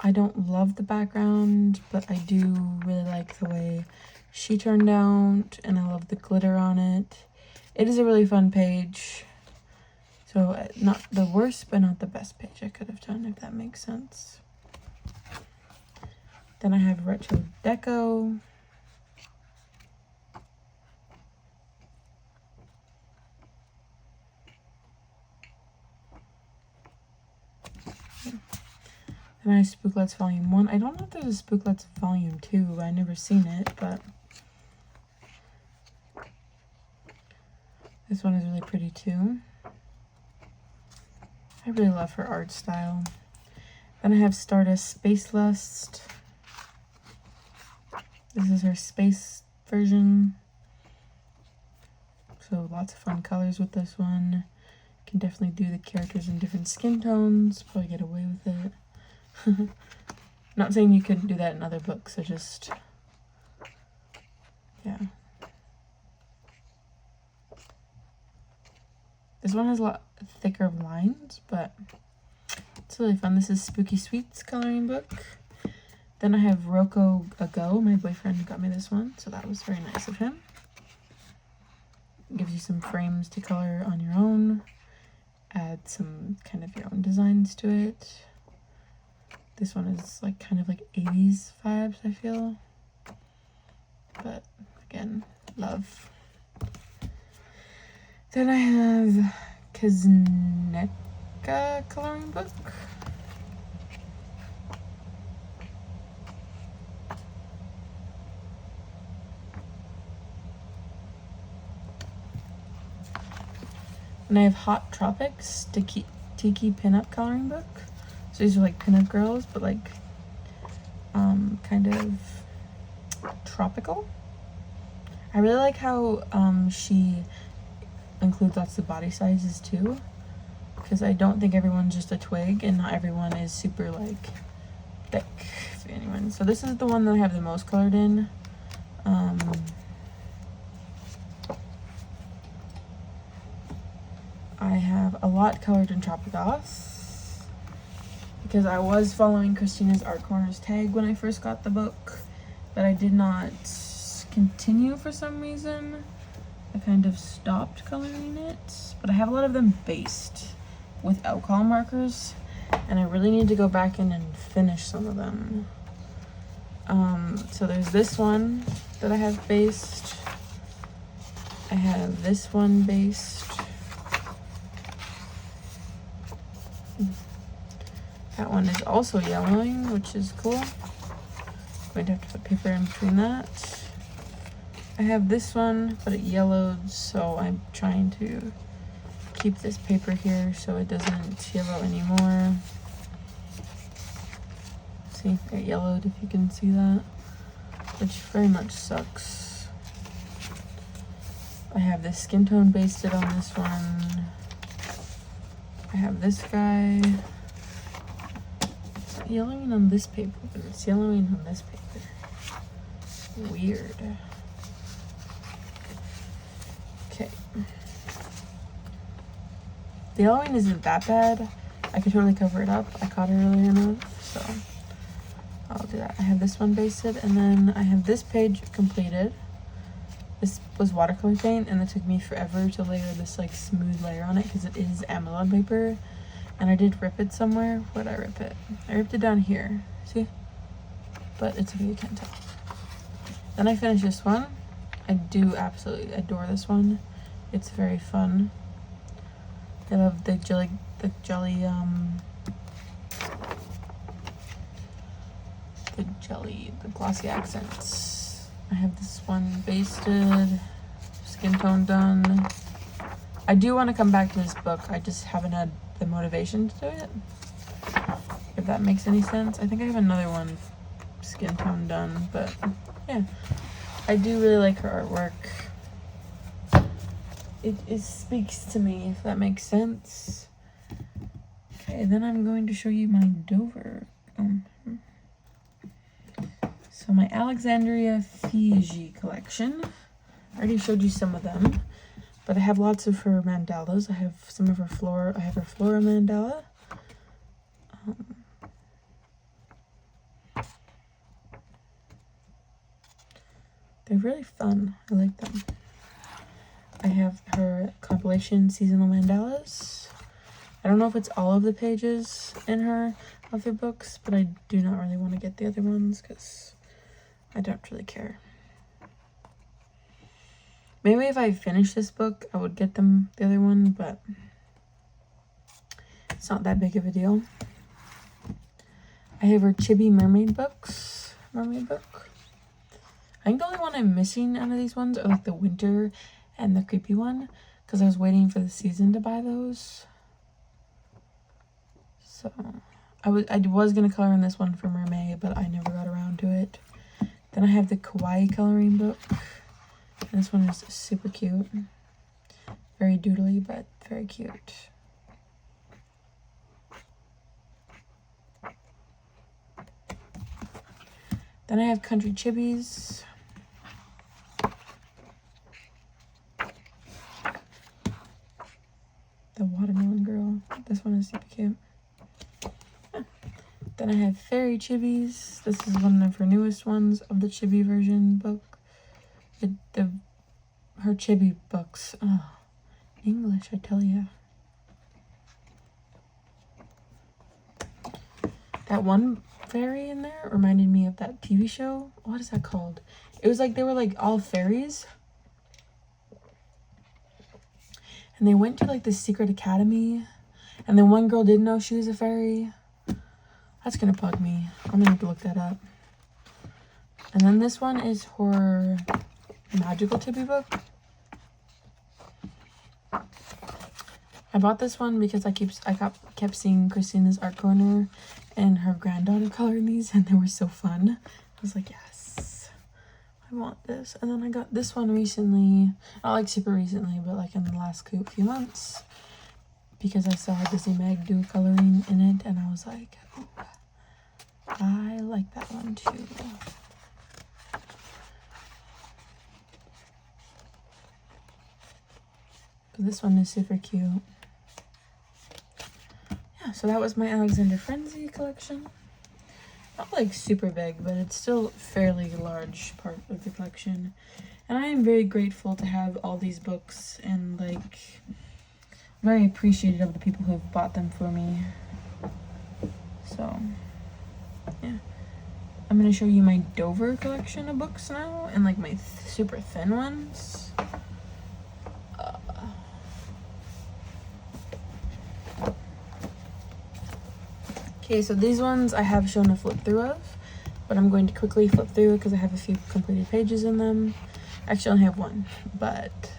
I don't love the background, but I do really like the way she turned out, and I love the glitter on it. It is a really fun page. So not the worst, but not the best page I could have done, if that makes sense. Then I have Retro Deco. Then I have Spooklets Volume 1. I don't know if there's a Spooklets Volume 2. I've never seen it, but this one is really pretty too. I really love her art style. Then I have Stardust Space Lust. This is her space version. So lots of fun colors with this one. Can definitely do the characters in different skin tones. Probably get away with it. Not saying you couldn't do that in other books. I just, yeah. This one has a lot thicker lines, but it's really fun. This is Spooky Sweets coloring book. Then I have Roko Ago. My boyfriend got me this one, so that was very nice of him. Gives you some frames to color on your own. Add some kind of your own designs to it. This one is like kind of like 80s vibes, I feel. But again, love. Then I have Kazneka coloring book. And I have Hot Tropics Tiki pinup coloring book. So these are like pinup girls, but like kind of tropical. I really like how she includes lots of body sizes too, because I don't think everyone's just a twig, and not everyone is super like thick for anyone. So this is the one that I have the most colored in. I have a lot colored in Tropigoth because I was following Christina's Art Corners tag when I first got the book, but I did not continue for some reason. I kind of stopped coloring it, but I have a lot of them based with alcohol markers, and I really need to go back in and finish some of them. So there's this one that I have based. I have this one based. That one is also yellowing, which is cool. I'm going to have to put paper in between that. I have this one, but it yellowed, so I'm trying to keep this paper here so it doesn't yellow anymore. See, it yellowed, if you can see that, which very much sucks. I have this skin tone basted on this one. I have this guy. It's not yellowing on this paper, but it's yellowing on this paper. Weird. Okay. The yellowing isn't that bad. I could totally cover it up. I caught it earlier enough, so I'll do that. I have this one basted, and then I have this page completed. This was watercolor paint, and it took me forever to layer this like smooth layer on it because it is Amazon paper, and I did rip it somewhere. Where'd I rip it? I ripped it down here. See? But it's okay, you can't tell. Then I finished this one. I do absolutely adore this one. It's very fun. I love the glossy accents. I have this one basted, skin tone done. I do want to come back to this book. I just haven't had the motivation to do it, if that makes any sense. I think I have another one skin tone done, but yeah. I do really like her artwork. It speaks to me, if that makes sense. Okay, then I'm going to show you my Dover. So my Alexandria Fiji collection. I already showed you some of them, but I have lots of her mandalas. I have some of her flora. I have her flora mandala. They're really fun. I like them. I have her compilation seasonal mandalas. I don't know if it's all of the pages in her other books, but I do not really want to get the other ones because I don't really care. Maybe if I finish this book, I would get them the other one, but it's not that big of a deal. I have her Chibi Mermaid book. I think the only one I'm missing out of these ones are like the winter and the creepy one, because I was waiting for the season to buy those. So I was gonna color in this one for Mermaid, but I never got around to it. Then I have the Kawaii coloring book. And this one is super cute. Very doodly, but very cute. Then I have Country Chibis. The Watermelon Girl. This one is super cute. Then I have Fairy Chibis. This is one of her newest ones of the Chibi version book. Her Chibi books. Oh, English, I tell ya. That one fairy in there reminded me of that TV show. What is that called? It was like they were like all fairies. And they went to like this secret academy. And then one girl didn't know she was a fairy. That's gonna bug me. I'm gonna have to look that up. And then this one is her magical Chibi book. I bought this one because I kept seeing Christina's art corner and her granddaughter coloring these, and they were so fun. I was like, yes, I want this. And then I got this one recently, not like super recently, but like in the last few months, because I saw Disney Meg do coloring in it, and I was like, ooh, I like that one too. This one is super cute. Yeah, so that was my Alexander Frenzy collection. Not like super big, but it's still a fairly large part of the collection. And I am very grateful to have all these books, and like very appreciative of the people who have bought them for me. So yeah, I'm gonna show you my Dover collection of books now, and like my super thin ones. Okay, so these ones I have shown a flip through of, but I'm going to quickly flip through because I have a few completed pages in them. Actually, I only have one, but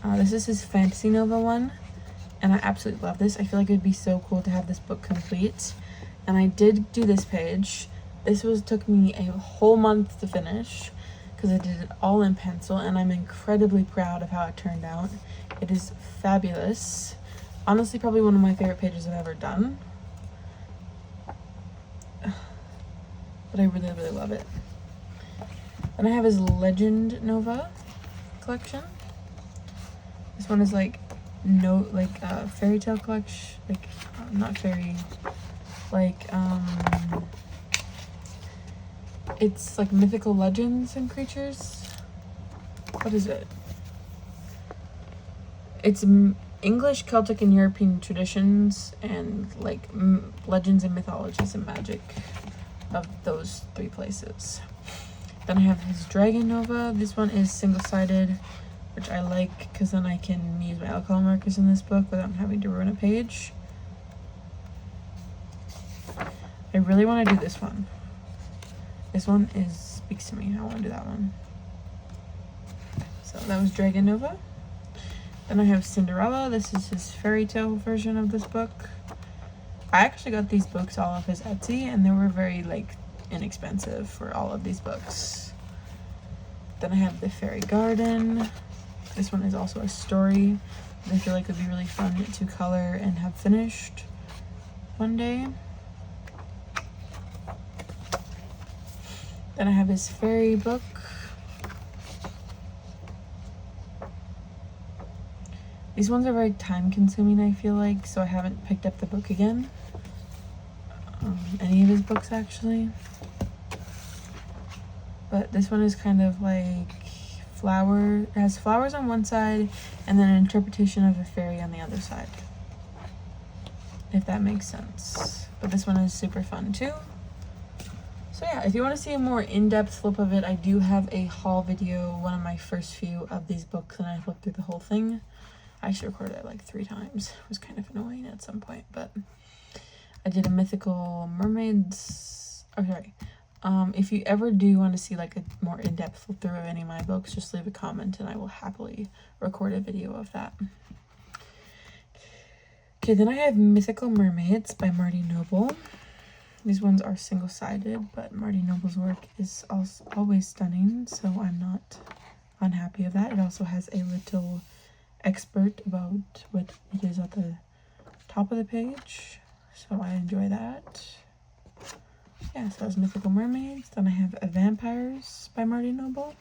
this is his Fantasy Nova one, and I absolutely love this. I feel like it would be so cool to have this book complete, and I did do this page. This took me a whole month to finish because I did it all in pencil, and I'm incredibly proud of how it turned out. It is fabulous. Honestly, probably one of my favorite pages I've ever done. But I really, really love it. Then I have his Legend Nova collection. This one is like fairy tale collection, like not fairy, like it's like mythical legends and creatures. What is it? It's English, Celtic, and European traditions, and like legends and mythologies and magic of those three places. Then I have his Dragon Nova. This one is single-sided, which I like because then I can use my alcohol markers in this book without having to ruin a page. I really want to do this one. This one speaks to me. I want to do that one. So that was Dragon Nova. Then I have Cinderella. This is his fairy tale version of this book. I actually got these books all off his Etsy, and they were very like inexpensive for all of these books. Then I have the Fairy Garden. This one is also a story that I feel like would be really fun to color and have finished one day. Then I have his fairy book. These ones are very time consuming, I feel like, so I haven't picked up the book again. Any of his books actually. But this one is kind of like it has flowers on one side and then an interpretation of a fairy on the other side, if that makes sense. But this one is super fun too. So yeah, if you want to see a more in-depth flip of it, I do have a haul video, one of my first few of these books, and I flipped through the whole thing. I actually recorded it like 3 times. It was kind of annoying at some point, but I did a Mythical Mermaids. Oh, sorry. If you ever do want to see like a more in-depth flip through of any of my books, just leave a comment and I will happily record a video of that. Okay, then I have Mythical Mermaids by Marty Noble. These ones are single-sided, but Marty Noble's work is also always stunning, so I'm not unhappy of that. It also has a little expert about what it is at the top of the page, so I enjoy that. Yeah, so that's Mythical Mermaids. Then I have Vampires by Marty Noble.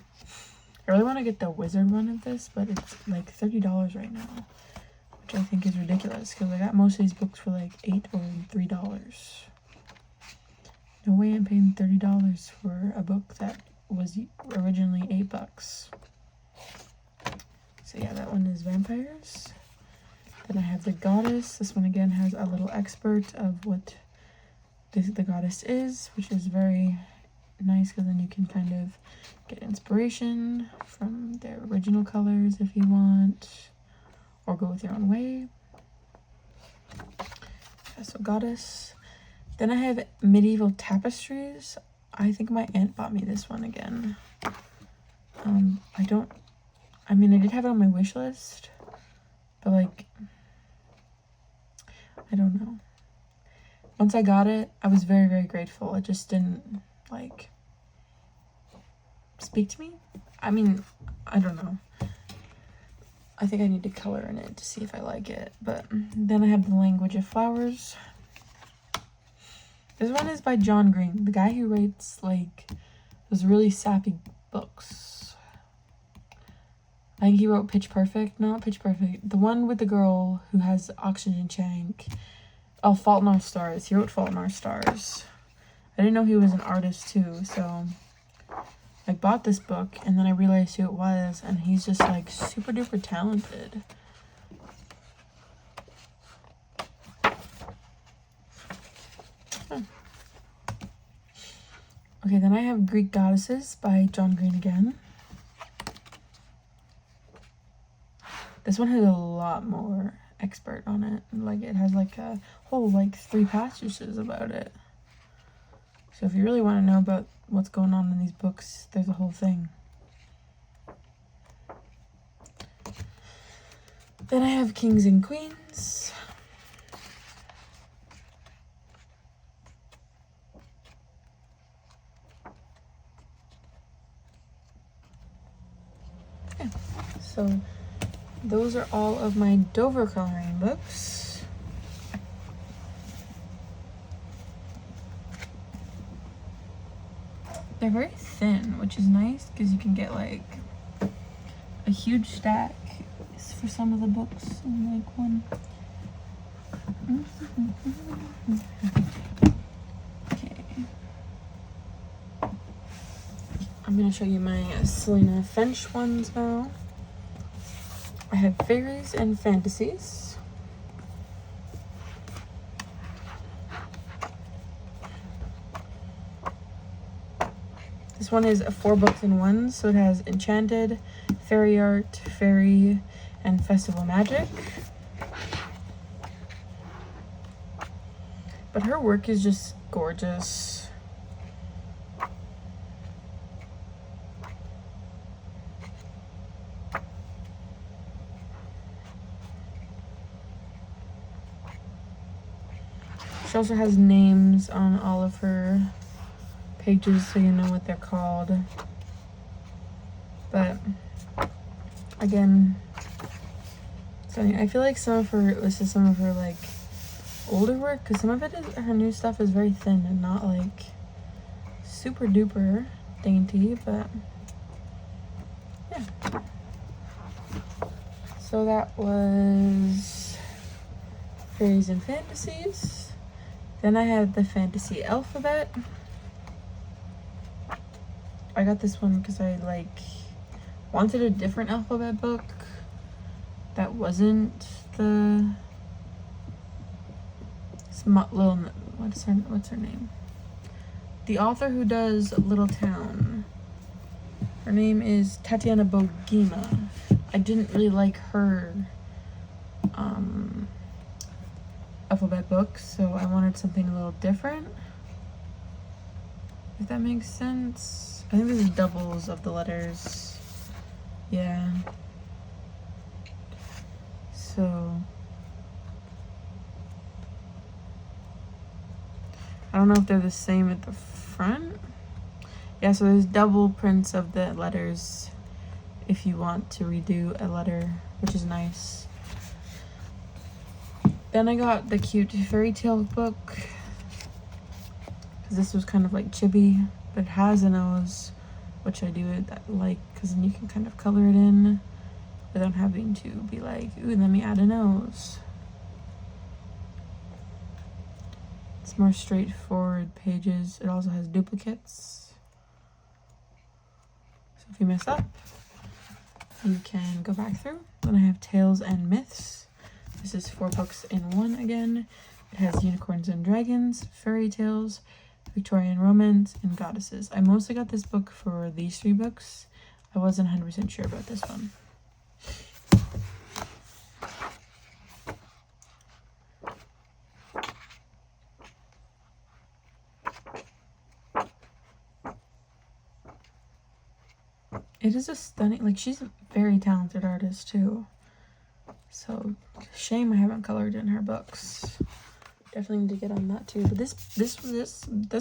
I really want to get the wizard one of this, but it's like $30 right now, which I think is ridiculous because I got most of these books for like $8 or $3. No way I'm paying $30 for a book that was originally $8. So yeah, that one is Vampires. Then I have The Goddess. This one again has a little expert of what the goddess is, which is very nice because then you can kind of get inspiration from their original colors if you want, or go with your own way. Yeah, so Goddess. Then I have Medieval Tapestries. I think my aunt bought me this one again. I did have it on my wish list, but like, I don't know. Once I got it, I was very, very grateful. It just didn't like speak to me. I mean, I don't know. I think I need to color in it to see if I like it. But then I have The Language of Flowers. This one is by John Green, the guy who writes like those really sappy books. I think he wrote Pitch Perfect. No, not Pitch Perfect. The one with the girl who has oxygen tank. Oh, Fault in Our Stars. He wrote Fault in Our Stars. I didn't know he was an artist too, so I bought this book and then I realized who it was, and he's just like super duper talented. Okay, then I have Greek Goddesses by John Green again. This one has a lot more expert on it. Like, it has like a whole like 3 passages about it. So if you really want to know about what's going on in these books, there's a whole thing. Then I have Kings and Queens. Yeah. So those are all of my Dover coloring books. They're very thin, which is nice because you can get like a huge stack for some of the books in like one. Okay. I'm gonna show you my Selena Finch ones now. I have Fairies and Fantasies. This one is 4 books in one, so it has Enchanted, Fairy Art, Fairy, and Festival Magic. But her work is just gorgeous. She also has names on all of her pages so you know what they're called. But again, so I feel like this is some of her like older work, because some of it is, her new stuff is very thin and not like super duper dainty, but yeah. So that was Fairies and Fantasies. Then I have the Fantasy Alphabet. I got this one because I like wanted a different alphabet book that wasn't the what's her name? The author who does Little Town. Her name is Tatiana Bogima. A alphabet book, so I wanted something a little different. If that makes sense. I think this is doubles of the letters. Yeah. So I don't know if they're the same at the front. Yeah, so there's double prints of the letters if you want to redo a letter, which is nice. Then I got the cute fairy tale book, because this was kind of like chibi, but it has a nose, which I do like, because then you can kind of color it in without having to be like, ooh, let me add a nose. It's more straightforward pages. It also has duplicates. So if you mess up, you can go back through. Then I have Tales and Myths. This is 4 books in one again. It has unicorns and dragons, fairy tales, Victorian romance, and goddesses. I mostly got this book for these 3 books. I wasn't 100% sure about this one. It is a stunning, like, she's a very talented artist too. So shame I haven't colored in her books. Definitely need to get on that too. But this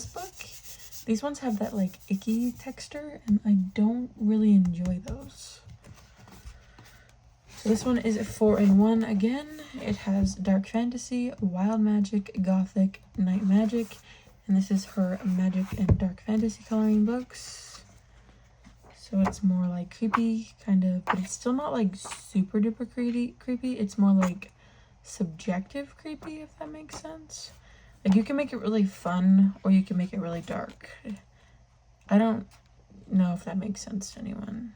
book, these ones have that like icky texture, and I don't really enjoy those. So this one is 4 in 1 again. It has dark fantasy, wild magic, gothic, night magic, and this is her magic and dark fantasy coloring books. So it's more like creepy, kind of, but it's still not like super duper creepy. It's more like subjective creepy, if that makes sense. Like, you can make it really fun, or you can make it really dark. I don't know if that makes sense to anyone.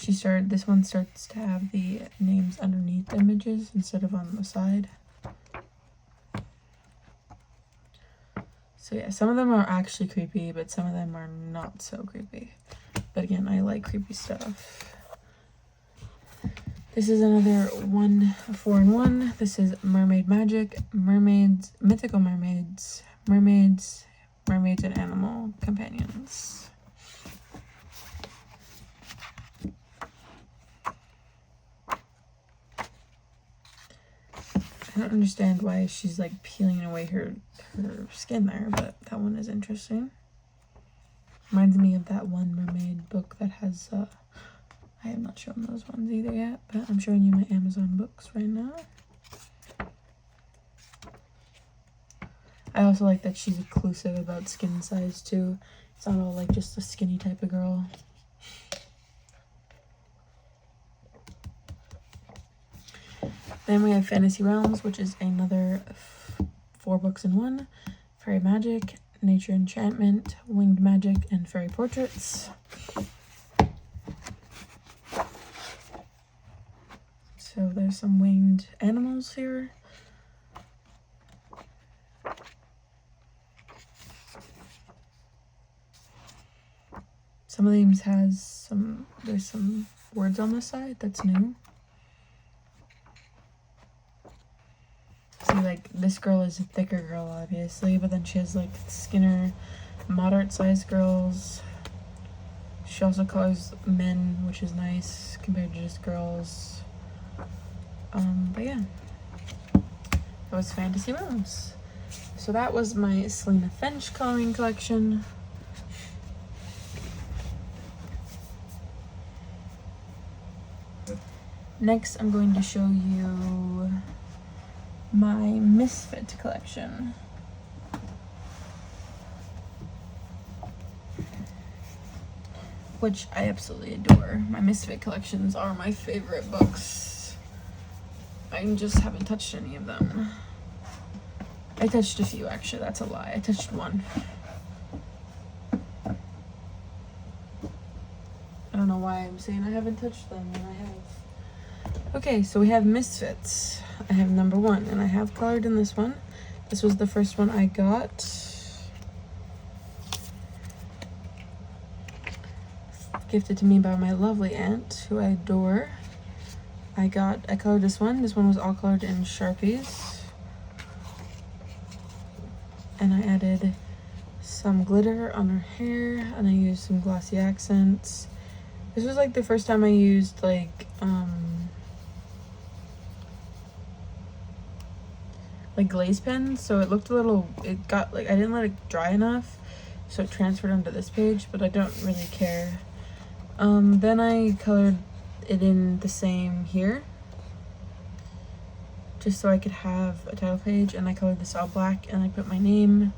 This one starts to have the names underneath images instead of on the side. So yeah, some of them are actually creepy, but some of them are not so creepy. But again, I like creepy stuff. This is another 4 in 1. This is Mermaid Magic, Mermaids, Mythical Mermaids, Mermaids, Mermaids and Animal Companions. I don't understand why she's like peeling away her skin there, but that one is interesting. Reminds me of that one mermaid book that has I have not shown those ones either yet, but I'm showing you my Amazon books right now. I also like that she's inclusive about skin size too. It's not all like just a skinny type of girl. Then we have Fantasy Realms, which is another 4 books in 1. Fairy Magic, Nature Enchantment, Winged Magic, and Fairy Portraits. So there's some winged animals here. Some of these there's some words on the side, that's new. See, like, this girl is a thicker girl, obviously, but then she has, like, skinner, moderate-sized girls. She also colors men, which is nice, compared to just girls. But yeah. That was Fantasy Realms. So that was my Selena Finch coloring collection. Next, I'm going to show you my Misfit collection. Which I absolutely adore. My Misfit collections are my favorite books. I just haven't touched any of them. I touched a few, actually, that's a lie. I touched 1. I don't know why I'm saying I haven't touched them when I have. Okay, so we have Misfits. I have number 1, and I have colored in this one. This was the first one I got. Gifted to me by my lovely aunt, who I adore. I colored this one. This one was all colored in Sharpies. And I added some glitter on her hair, and I used some glossy accents. This was like the first time I used like glaze pens, so it looked a little, it got like, I didn't let it dry enough, so it transferred onto this page, but I don't really care. Then I colored it in the same here, just so I could have a title page, and I colored this all black, and I put my name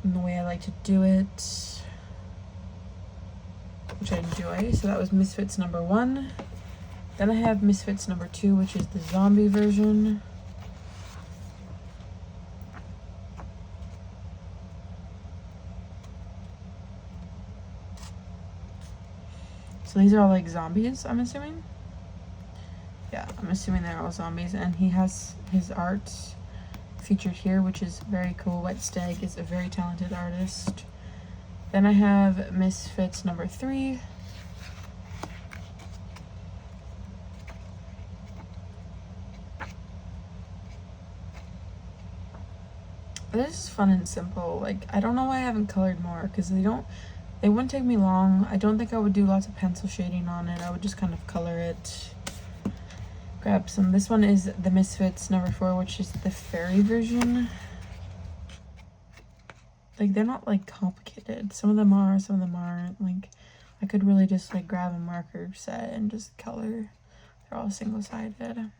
in the way I like to do it, which I enjoy. So that was Misfits number 1. Then I have Misfits number 2, which is the zombie version. So these are all like zombies, I'm assuming. Yeah, I'm assuming they're all zombies, and he has his art featured here, which is very cool. Wet Stag is a very talented artist. Then I have Misfits number 3. This is fun and simple. Like, I don't know why I haven't colored more, because they wouldn't take me long. I don't think I would do lots of pencil shading on it. I would just kind of color it. Grab some. This one is the Misfits number 4, which is the fairy version. Like, they're not like complicated. Some of them are, some of them aren't. Like, I could really just like grab a marker set and just color. They're all single-sided.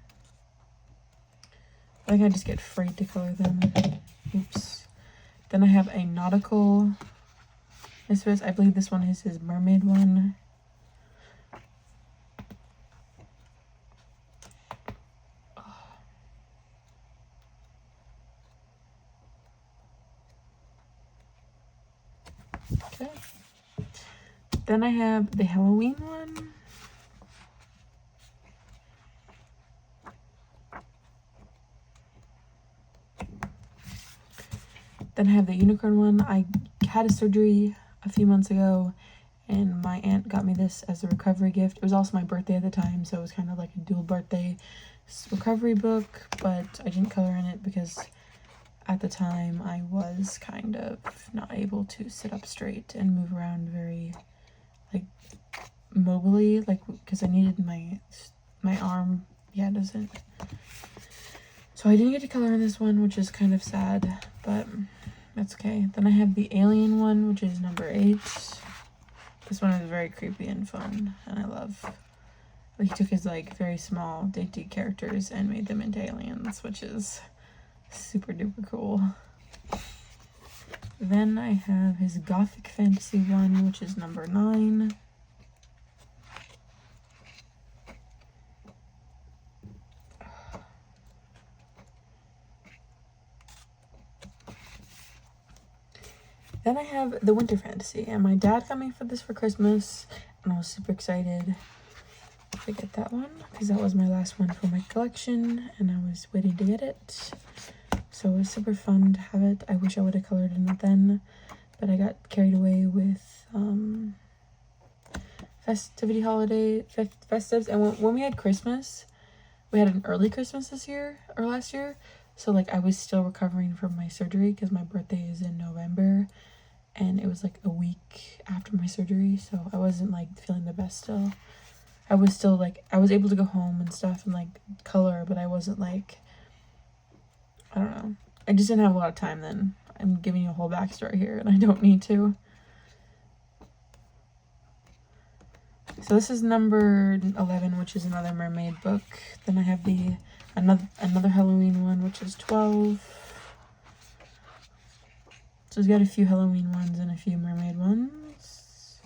I think I just get afraid to color them. Oops. Then I have a nautical Misfits. I believe this one is his mermaid one. Okay. Then I have the Halloween one. Then I have the unicorn one. I had a surgery a few months ago, and my aunt got me this as a recovery gift. It was also my birthday at the time, so it was kind of like a dual birthday recovery book, but I didn't color in it because at the time I was kind of not able to sit up straight and move around very like mobily, like because I needed my arm. Yeah, it doesn't. So I didn't get to color in this one, which is kind of sad, but that's okay. Then I have the alien one, which is number 8. This one is very creepy and fun, and I love. He took his like very small, dainty characters and made them into aliens, which is super duper cool. Then I have his gothic fantasy one, which is number 9. Then I have the winter fantasy, and my dad got me for this for Christmas, and I was super excited to get that one because that was my last one for my collection, and I was waiting to get it. So it was super fun to have it. I wish I would have colored in it then, but I got carried away with festives, and when we had Christmas, we had an early Christmas this year or last year, so like I was still recovering from my surgery because my birthday is in November, and it was like a week after my surgery, so I wasn't like feeling the best still. I was still like, I was able to go home and stuff and like color, but I wasn't like, I don't know. I just didn't have a lot of time then. I'm giving you a whole backstory here, and I don't need to. So this is number 11, which is another mermaid book. Then I have the another Halloween one, which is 12. So it's got a few Halloween ones and a few mermaid ones.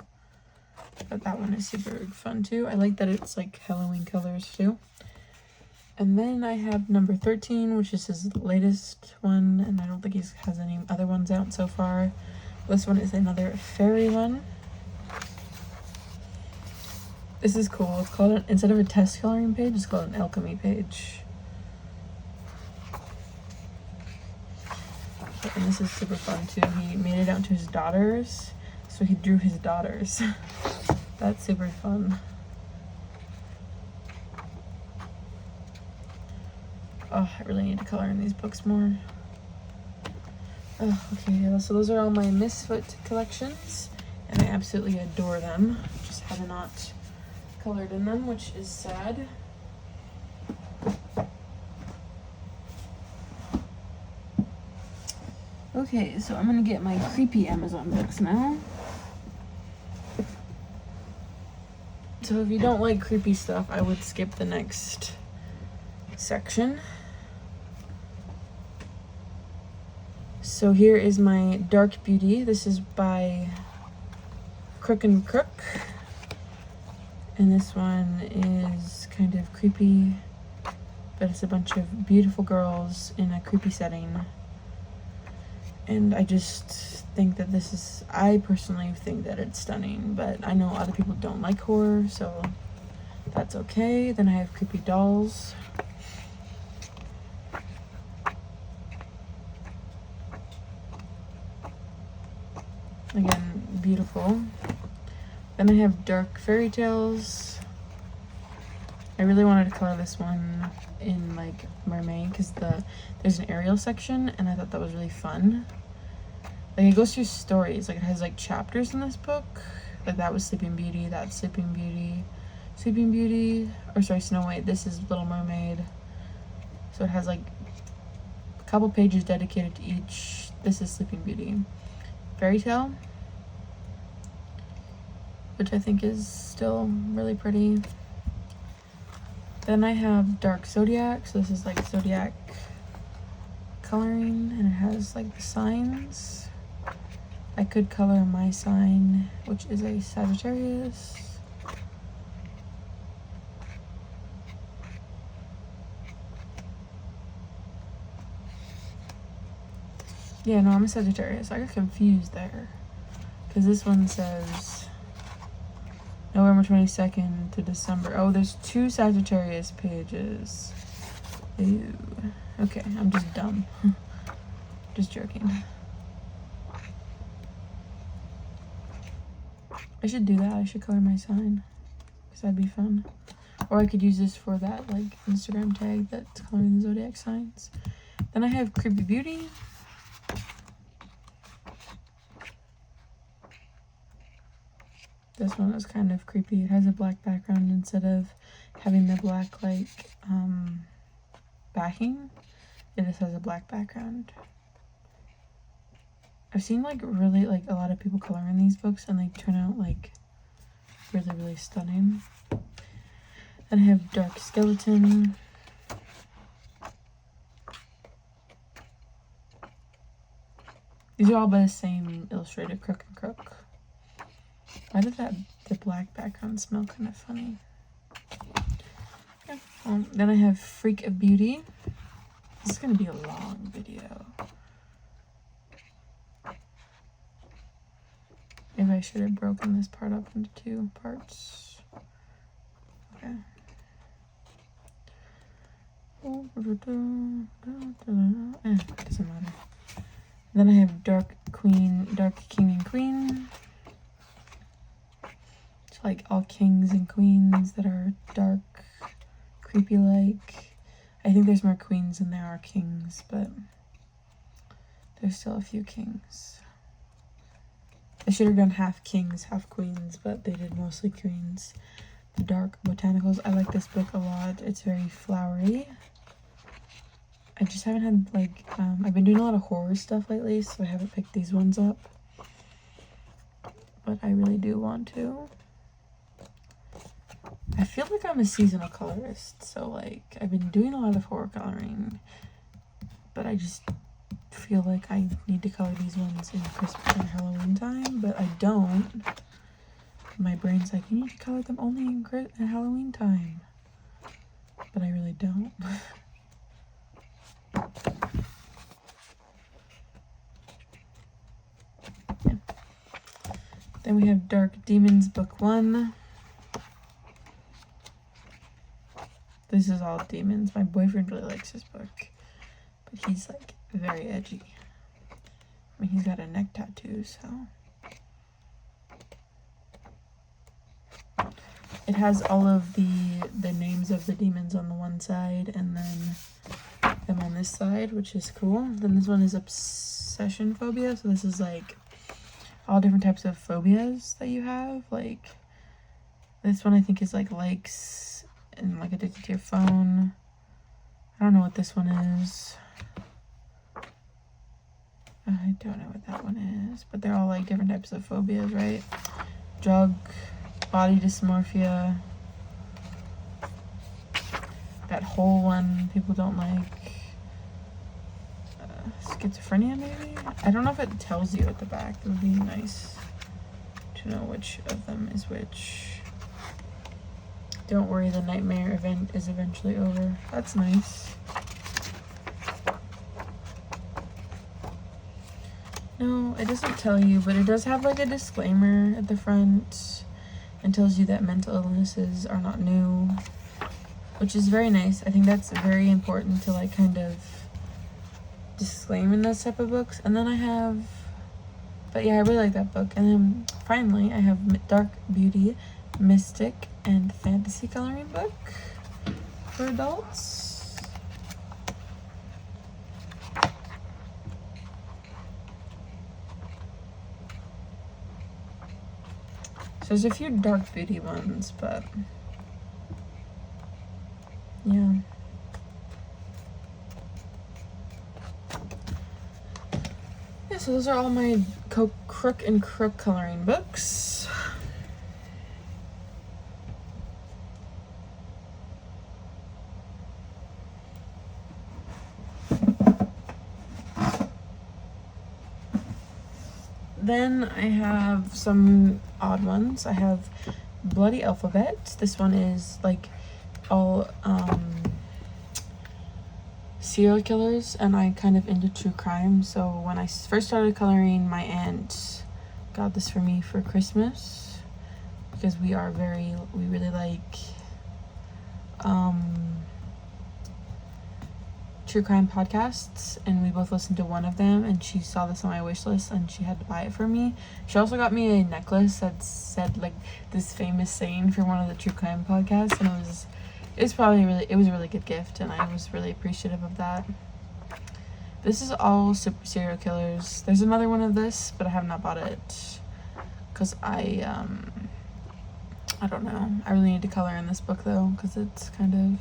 But that one is super fun too. I like that it's like Halloween colors too. And then I have number 13, which is his latest one, and I don't think he has any other ones out so far. This one is another fairy one. This is cool. It's called, instead of a test coloring page, it's called an alchemy page. And this is super fun too. He made it out to his daughters, so he drew his daughters. That's super fun. Oh, I really need to color in these books more. Oh, okay, so those are all my Misfit collections, and I absolutely adore them. Just have not colored in them, which is sad. Okay, so I'm gonna get my creepy Amazon books now. So if you don't like creepy stuff, I would skip the next section. So here is my Dark Beauty. This is by Crook and Crook. And this one is kind of creepy, but it's a bunch of beautiful girls in a creepy setting. And I just think that this is, I personally think that it's stunning, but I know other people don't like horror, so that's okay. Then I have Creepy Dolls. Again, beautiful. Then I have Dark Fairy Tales. I really wanted to color this one in like mermaid because there's an Ariel section, and I thought that was really fun. Like it goes through stories, like it has like chapters in this book. Like that was Sleeping Beauty, that's Sleeping Beauty, or sorry, Snow White. This is Little Mermaid. So it has like a couple pages dedicated to each. This is Sleeping Beauty. Fairy Tale, which I think is still really pretty. Then I have Dark Zodiac, so this is like Zodiac coloring, and it has like the signs. I could color my sign, which is a Sagittarius. Yeah, no, I'm a Sagittarius. I got confused there. Because this one says November 22nd to December. Oh, there's 2 Sagittarius pages. Ew. Okay, I'm just dumb. Just joking. I should do that. I should color my sign. Because that'd be fun. Or I could use this for that like Instagram tag that's coloring the zodiac signs. Then I have Creepy Beauty. This one is kind of creepy. It has a black background instead of having the black like backing. It just has a black background. I've seen like really like a lot of people coloring these books and they turn out like really, really stunning. Then I have Dark Skeleton. These are all by the same illustrator, Crook and Crook. Why did the black background smell kind of funny? Okay. Then I have Freak of Beauty. This is going to be a long video. Maybe I should have broken this part up into 2 parts. Okay. Doesn't matter. Then I have Dark King and Queen. It's like all kings and queens that are dark, creepy-like. I think there's more queens than there are kings, but there's still a few kings. I should have done half kings, half queens, but they did mostly queens. The Dark Botanicals. I like this book a lot. It's very flowery. I just haven't had, like, I've been doing a lot of horror stuff lately, so I haven't picked these ones up. But I really do want to. I feel like I'm a seasonal colorist, so, like, I've been doing a lot of horror coloring, but I just feel like I need to color these ones in Christmas and Halloween time, but I don't. My brain's like, you need to color them only in Halloween time, but I really don't. Yeah. Then we have Dark Demons Book 1. This is all demons. My boyfriend really likes this book, but he's like very edgy. I mean, he's got a neck tattoo, so. It has all of the names of the demons on the one side, and then this side, which is cool. Then this one is obsession phobia. So this is like all different types of phobias that you have. Like this one I think is like likes and like addicted to your phone. I don't know what this one is. I don't know what that one is, but they're all like different types of phobias, right? Drug, body dysmorphia. That whole one people don't like. Schizophrenia, maybe? I don't know if it tells you at the back. It would be nice to know which of them is which. Don't worry, the nightmare event is eventually over. That's nice. No, it doesn't tell you, but it does have like a disclaimer at the front and tells you that mental illnesses are not new, which is very nice. I think that's very important to like kind of disclaim in those type of books. And then I have, but yeah, I really like that book. And then finally I have Dark Beauty, Mystic, and Fantasy coloring book for adults. So there's a few Dark Beauty ones, but yeah. Yeah, so those are all my Crook and Crook coloring books. Then I have some odd ones. I have Bloody Alphabet. This one is like all serial killers, and I kind of into true crime. So when I first started coloring, my aunt got this for me for Christmas because we really like true crime podcasts, and we both listened to one of them, and she saw this on my wish list and she had to buy it for me. She also got me a necklace that said like this famous saying for one of the true crime podcasts, and it was a really good gift, and I was really appreciative of that. This is all super serial killers. There's another one of this, but I have not bought it because I don't know. I really need to color in this book though, because it's kind of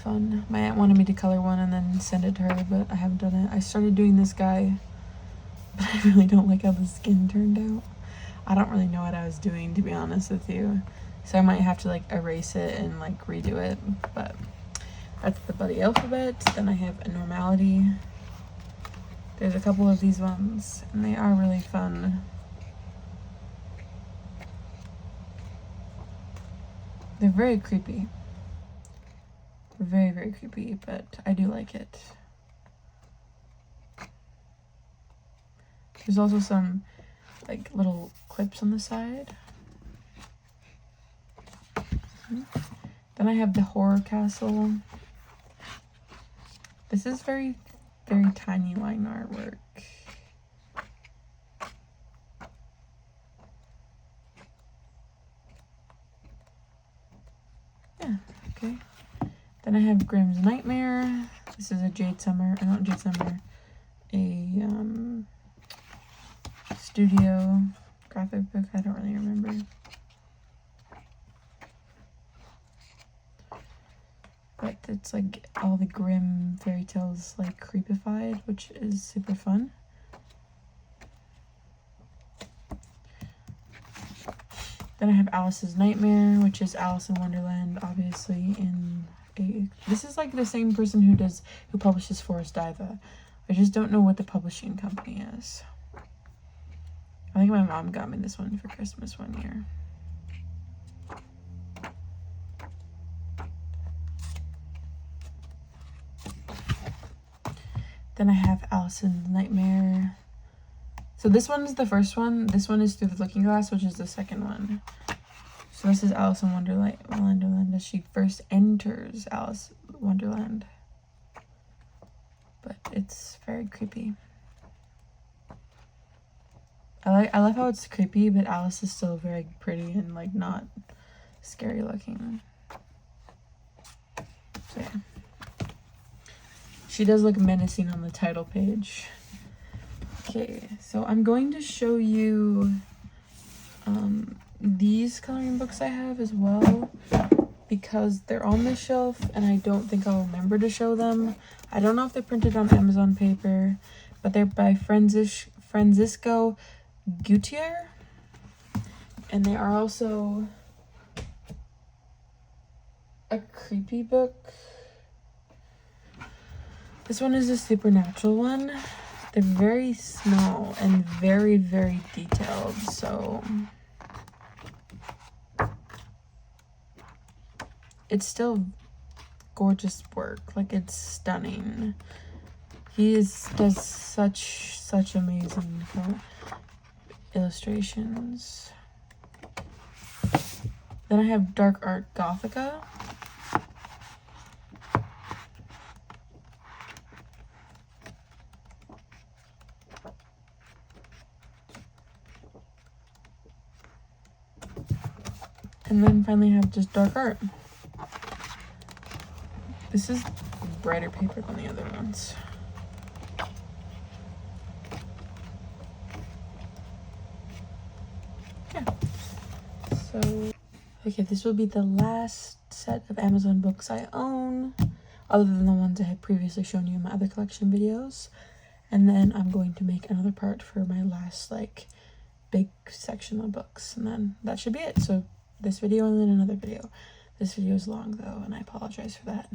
fun. My aunt wanted me to color one and then send it to her, but I haven't done it. I started doing this guy, but I really don't like how the skin turned out. I don't really know what I was doing, to be honest with you. So I might have to like erase it and like redo it, but that's the Bloody Alphabet. Then I have a Normality. There's a couple of these ones, and they are really fun. They're very creepy. Very, very creepy, but I do like it. There's also some like little clips on the side. Then I have the Horror Castle. This is very, very tiny line artwork. Yeah, okay. Then I have Grimm's Nightmare. This is a studio graphic book. I don't really remember. But it's like all the Grimm fairy tales like creepified, which is super fun. Then I have Alice's Nightmare, which is Alice in Wonderland, obviously this is like the same person who publishes Forest Diva. I just don't know what the publishing company is. I think my mom got me this one for Christmas one year. Then I have Alice's Nightmare. So this one is the first one. This one is Through the Looking Glass, which is the second one. So this is Alice in Wonderland as she first enters Alice Wonderland. But it's very creepy. I love how it's creepy, but Alice is still very pretty and like not scary looking. So yeah. She does look menacing on the title page. Okay, so I'm going to show you these coloring books I have as well, because they're on the shelf and I don't think I'll remember to show them. I don't know if they're printed on Amazon paper, but they're by Francisco Gutierrez, and they are also a creepy book. This one is a supernatural one. They're very small and very, very detailed, so it's still gorgeous work. Like, it's stunning. He does such amazing illustrations. Then I have Dark Art Gothica. And then finally I have just Dark Art. This is brighter paper than the other ones. Yeah. So, okay, this will be the last set of Amazon books I own, other than the ones I had previously shown you in my other collection videos. And then I'm going to make another part for my last, like, big section of books. And then that should be it. So this video and then another video. This video is long though, and I apologize for that.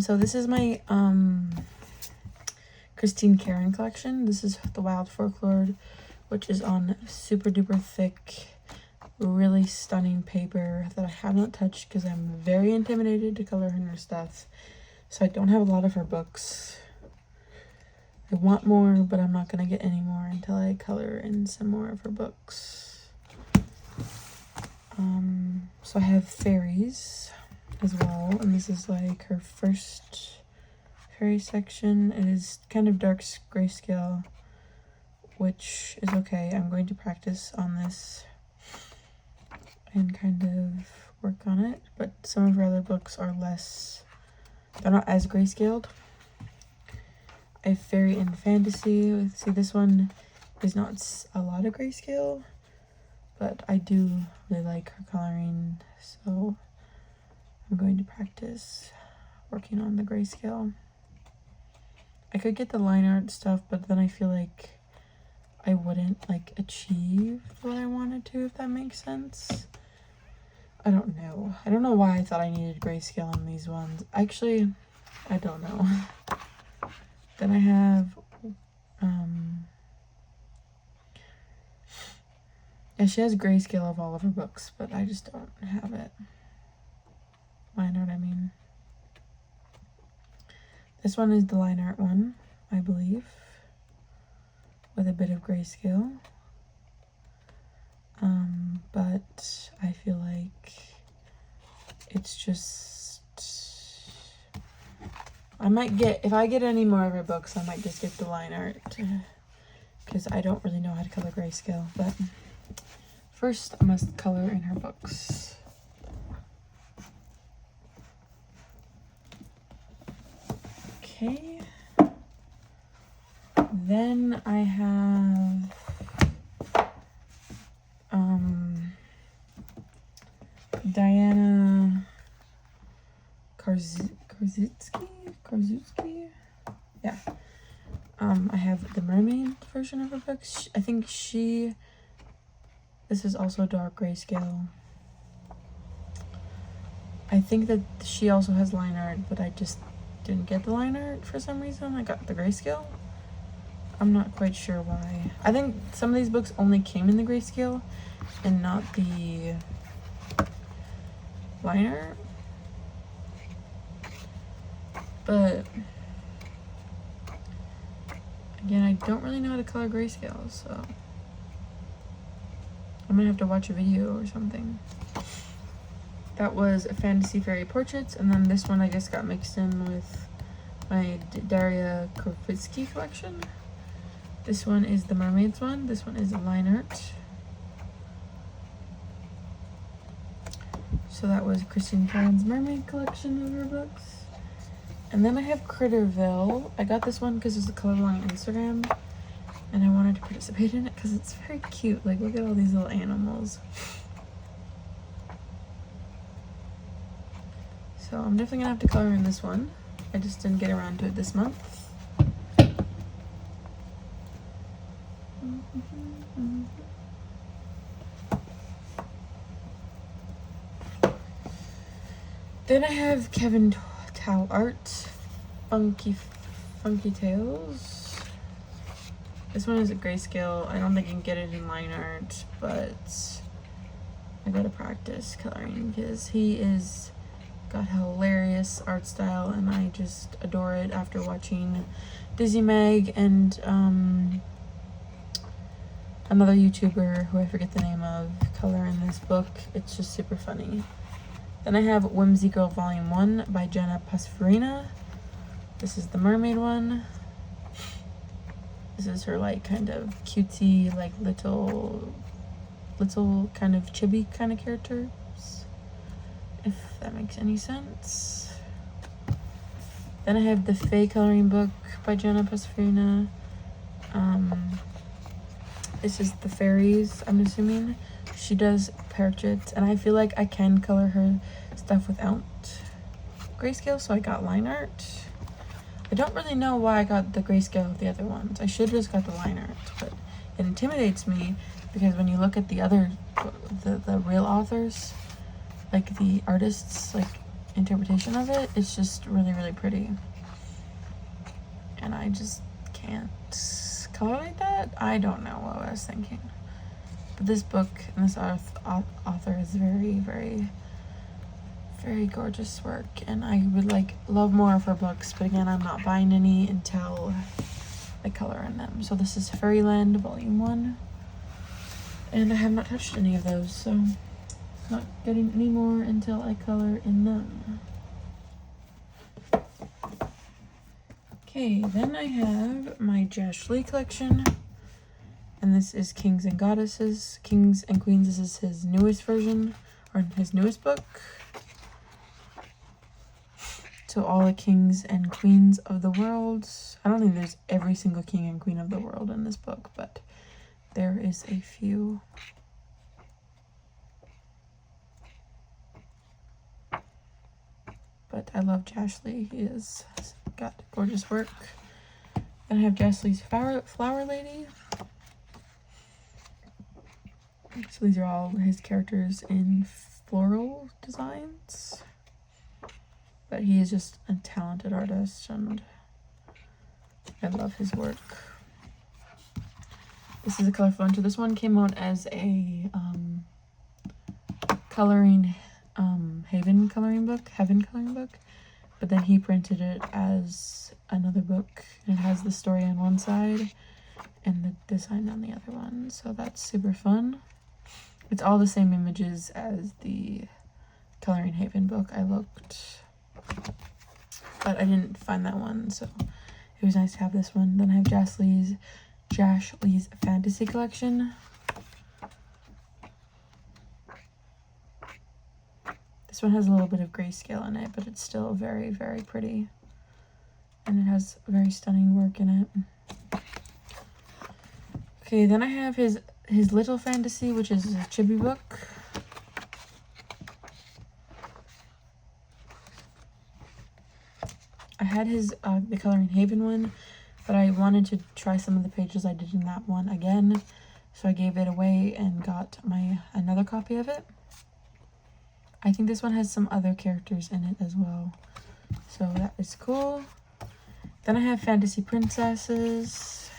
So this is my Christine Karen collection. This is the Wild Folklore, which is on super duper thick, really stunning paper that I have not touched because I'm very intimidated to color in her stuff. So I don't have a lot of her books. I want more, but I'm not gonna get any more until I color in some more of her books. So I have fairies as well, and this is like her first fairy section. It is kind of dark grayscale, which is okay. I'm going to practice on this and kind of work on it, but some of her other books are less, they're not as grayscaled. I have Fairy and Fantasy. See, this one is not a lot of grayscale, but I do really like her coloring, so I'm going to practice working on the grayscale. I could get the line art stuff, but then I feel like I wouldn't like achieve what I wanted to, if that makes sense. I don't know. I don't know why I thought I needed grayscale on these ones. Actually, I don't know. Then I have yeah, she has grayscale of all of her books, but I just don't have it. Line art, I mean. This one is the line art one, I believe, with a bit of grayscale. But I feel like it's just, I might get, if I get any more of her books, I might just get the line art, because I don't really know how to color grayscale. But first I must color in her books. Okay, then I have Diana Karzutsky. Yeah. I have the mermaid version of her books. I think this is also dark grayscale. I think that she also has line art, but I just didn't get the line art for some reason. I got the grayscale. I'm not quite sure why. I think some of these books only came in the grayscale and not the line art. But again, I don't really know how to color grayscale, so I'm gonna have to watch a video or something. That was Fantasy Fairy Portraits, and then this one I guess got mixed in with my Daria Krovitsky collection. This one is the mermaids one. This one is a line art. So that was Christine Karen's mermaid collection of her books. And then I have Critterville. I got this one because there's a color along Instagram, and I wanted to participate in it because it's very cute. Like, look at all these little animals. So I'm definitely gonna have to color in this one. I just didn't get around to it this month. Then I have Kevin Tao Art, Funky Tales. This one is a grayscale. I don't think I can get it in line art, but I gotta practice coloring because he is got hilarious art style, and I just adore it after watching Dizzy Mag and another YouTuber who I forget the name of color in this book. It's just super funny. Then I have Whimsy Girl Volume 1 by Jenna Pasfarina. This is the mermaid one. This is her like kind of cutesy, like little kind of chibi kind of characters, if that makes any sense. Then I have the Fae coloring book by Jenna Pasfarina. This is the fairies, I'm assuming. She does portraits, and I feel like I can color her stuff without grayscale, so I got line art. I don't really know why I got the grayscale of the other ones. I should have just got the line art, but it intimidates me because when you look at the other, the real authors, like the artists, like interpretation of it, it's just really, really pretty. And I just can't color like that. I don't know what I was thinking. But this book and this author is very, very, very gorgeous work, and I would like love more of her books, but again, I'm not buying any until I color in them. So this is Fairyland Volume 1, and I have not touched any of those, so not getting any more until I color in them. Okay, then I have my Josh Lee collection. And this is Kings and Goddesses. Kings and Queens, this is his newest version, or his newest book. So all the kings and queens of the world. I don't think there's every single king and queen of the world in this book, but there is a few. But I love Josh Lee. He has got gorgeous work. Then I have Josh Lee's Flower Lady. So these are all his characters in floral designs. But he is just a talented artist, and I love his work. This is a colorful one. So this one came out as a coloring Heaven coloring book, but then he printed it as another book, and it has the story on one side and the design on the other one, so that's super fun. It's all the same images as the Coloring Haven book. I looked, but I didn't find that one, so it was nice to have this one. Then I have Josh Lee's Fantasy Collection. This one has a little bit of grayscale in it, but it's still very, very pretty. And it has very stunning work in it. Okay, then I have his Little Fantasy, which is a chibi book. I had his the Coloring Haven one, but I wanted to try some of the pages I did in that one again, so I gave it away and got another copy of it. I think this one has some other characters in it as well, so that is cool. Then I have Fantasy Princesses.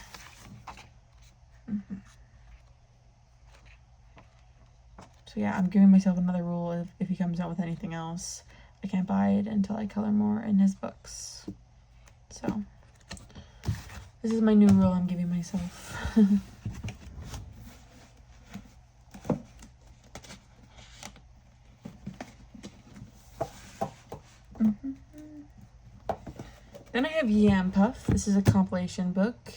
So yeah, I'm giving myself another rule. If he comes out with anything else, I can't buy it until I color more in his books. So this is my new rule I'm giving myself. Then I have Yam Puff. This is a compilation book,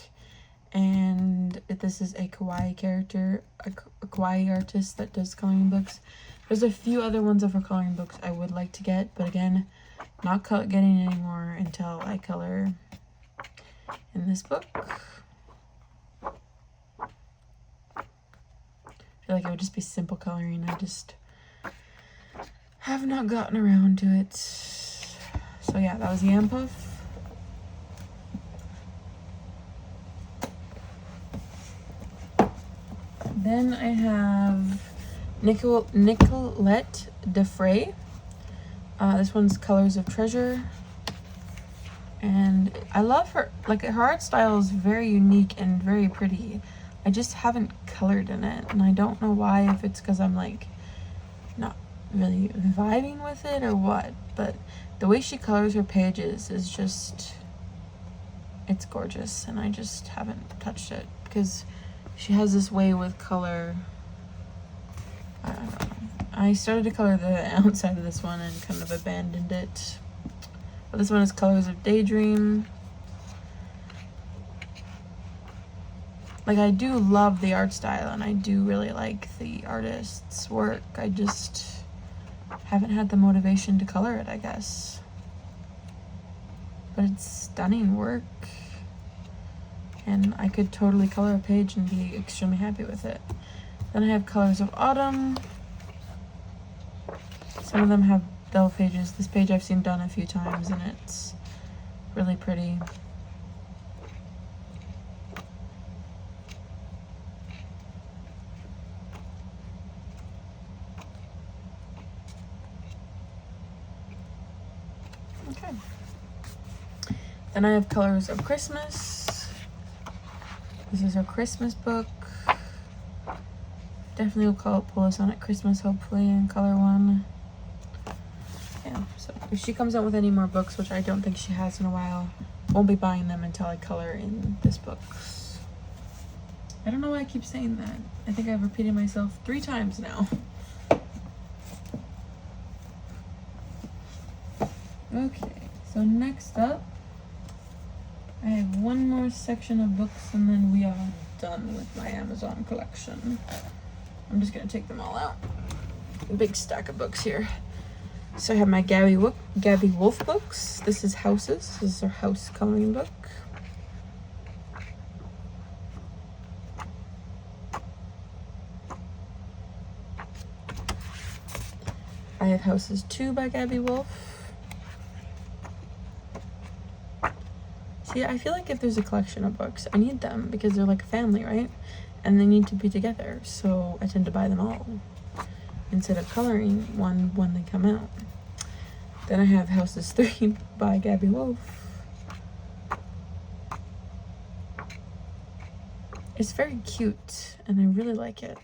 and this is a kawaii character, a kawaii artist that does coloring books. There's a few other ones of her coloring books I would like to get, but again, not getting any more until I color in this book. I feel like it would just be simple coloring. I just have not gotten around to it. So yeah, that was Yam Puff. Then I have Nicolette Defray. This one's Colors of Treasure. And I love her, like her art style is very unique and very pretty. I just haven't colored in it, and I don't know why, if it's because I'm like not really vibing with it or what, but the way she colors her pages is just, it's gorgeous, and I just haven't touched it because she has this way with color. I don't know. I started to color the outside of this one and kind of abandoned it. But this one is Colors of Daydream. Like, I do love the art style and I do really like the artist's work. I just haven't had the motivation to color it, I guess. But it's stunning work. And I could totally color a page and be extremely happy with it. Then I have Colors of Autumn. Some of them have double pages. This page I've seen done a few times and it's really pretty. Okay. Then I have Colors of Christmas. This is her Christmas book. Definitely will pull this on at Christmas, hopefully, in color one. Yeah, so if she comes out with any more books, which I don't think she has in a while, won't be buying them until I color in this book. I don't know why I keep saying that. I think I've repeated myself 3 times now. Okay, so next up, I have one more section of books and then we are done with my Amazon collection. I'm just gonna take them all out. A big stack of books here. So I have my Gabby Wolf books. This is Houses. This is her house coloring book. I have Houses 2 by Gabby Wolf. See, I feel like if there's a collection of books, I need them because they're like a family, right? And they need to be together, so I tend to buy them all instead of coloring one when they come out. Then I have Houses 3 by Gabby Wolf. It's very cute, and I really like it.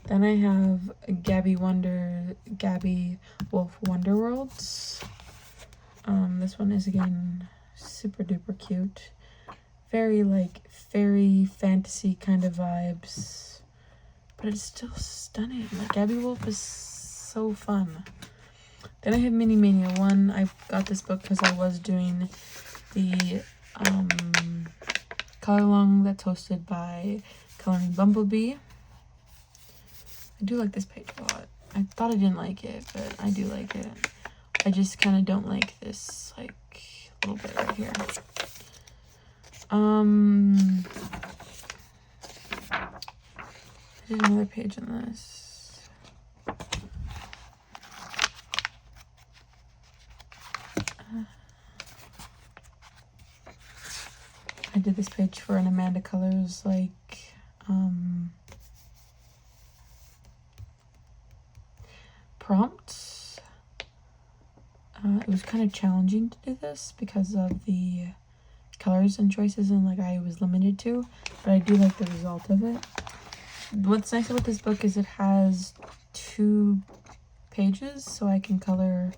Then I have Gabby Wolf Wonder Worlds. This one is again super duper cute. Very like fairy fantasy kind of vibes, but it's still stunning. Like Gabby Wolf is so fun. Then I have Mini Mania 1. I got this book because I was doing the color along that's hosted by Coloring Bumblebee. I do like this page a lot. I thought I didn't like it, but I do like it. I just kind of don't like this, like, little bit right here. I did another page in this. I did this page for an Amanda Colors, like, prompt. It was kind of challenging to do this because of the colors and choices and like I was limited to, but I do like the result of it. What's nice about this book is it has 2 pages, so I can color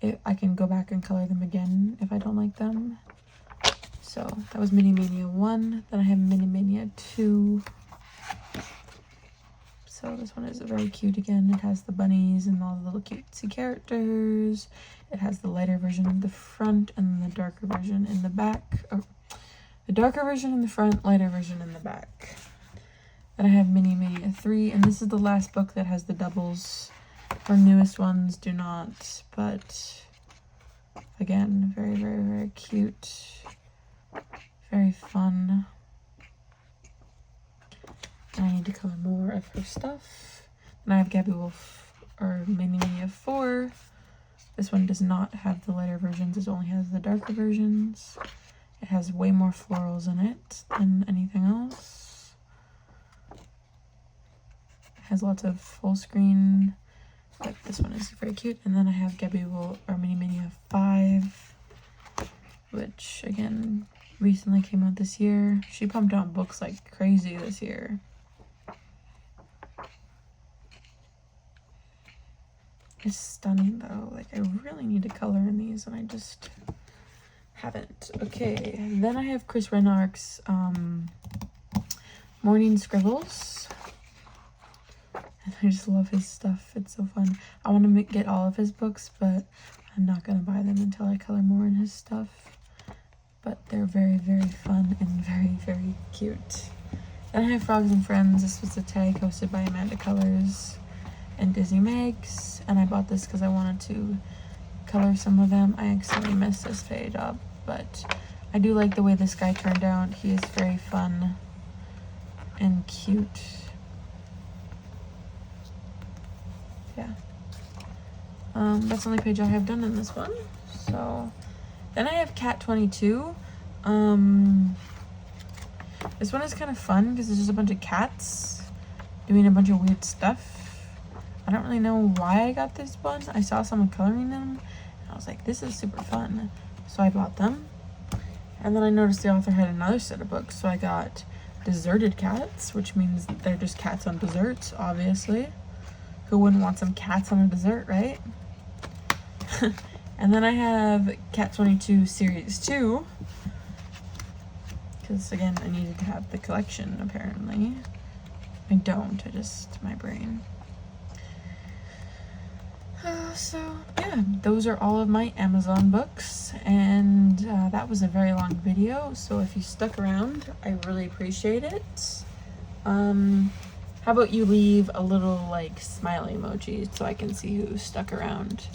it. I can go back and color them again if I don't like them. So that was Mini Mania 1. Then I have Mini Mania 2. So this one is very cute again. It has the bunnies and all the little cutesy characters. It has the lighter version in the front and the darker version in the back. Or the darker version in the front, lighter version in the back. Then I have Mini Mania 3, and this is the last book that has the doubles Her newest ones do not, but again, very, very, very cute. Very fun. And I need to color more of her stuff. And I have Gabby Wolf, or Mini Mini of 4. This one does not have the lighter versions, it only has the darker versions. It has way more florals in it than anything else. It has lots of full screen, but this one is very cute. And then I have Gabby Wolf, or Mini Mini of 5, which again recently came out this year. She pumped out books like crazy this year. It's stunning though. Like, I really need to color in these and I just haven't. Okay, then I have Chris Renark's Morning Scribbles. And I just love his stuff. It's so fun. I want to get all of his books, but I'm not going to buy them until I color more in his stuff. But they're very, very fun and very, very cute. Then I have Frogs and Friends. This was a tag hosted by Amanda Colors and Disney Makes. And I bought this because I wanted to color some of them. I accidentally messed this page up, but I do like the way this guy turned out. He is very fun and cute. Yeah. That's the only page I have done in this one. So then I have Cat 22. This one is kind of fun because it's just a bunch of cats doing a bunch of weird stuff. I don't really know why I got this one. I saw someone coloring them and I was like, this is super fun. So I bought them. And then I noticed the author had another set of books. So I got Deserted Cats, which means they're just cats on desserts, obviously. Who wouldn't want some cats on a dessert, right? And then I have Cat 22 Series 2. Because, again, I needed to have the collection, apparently. I don't, my brain. So, yeah, those are all of my Amazon books. And that was a very long video. So if you stuck around, I really appreciate it. How about you leave a little, like, smiley emoji so I can see who stuck around.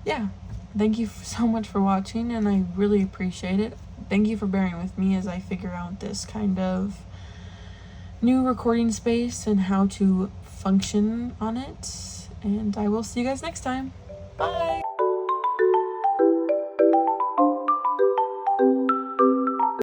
Yeah, thank you so much for watching, and I really appreciate it. Thank you for bearing with me as I figure out this kind of new recording space and how to function on it. And I will see you guys next time. Bye!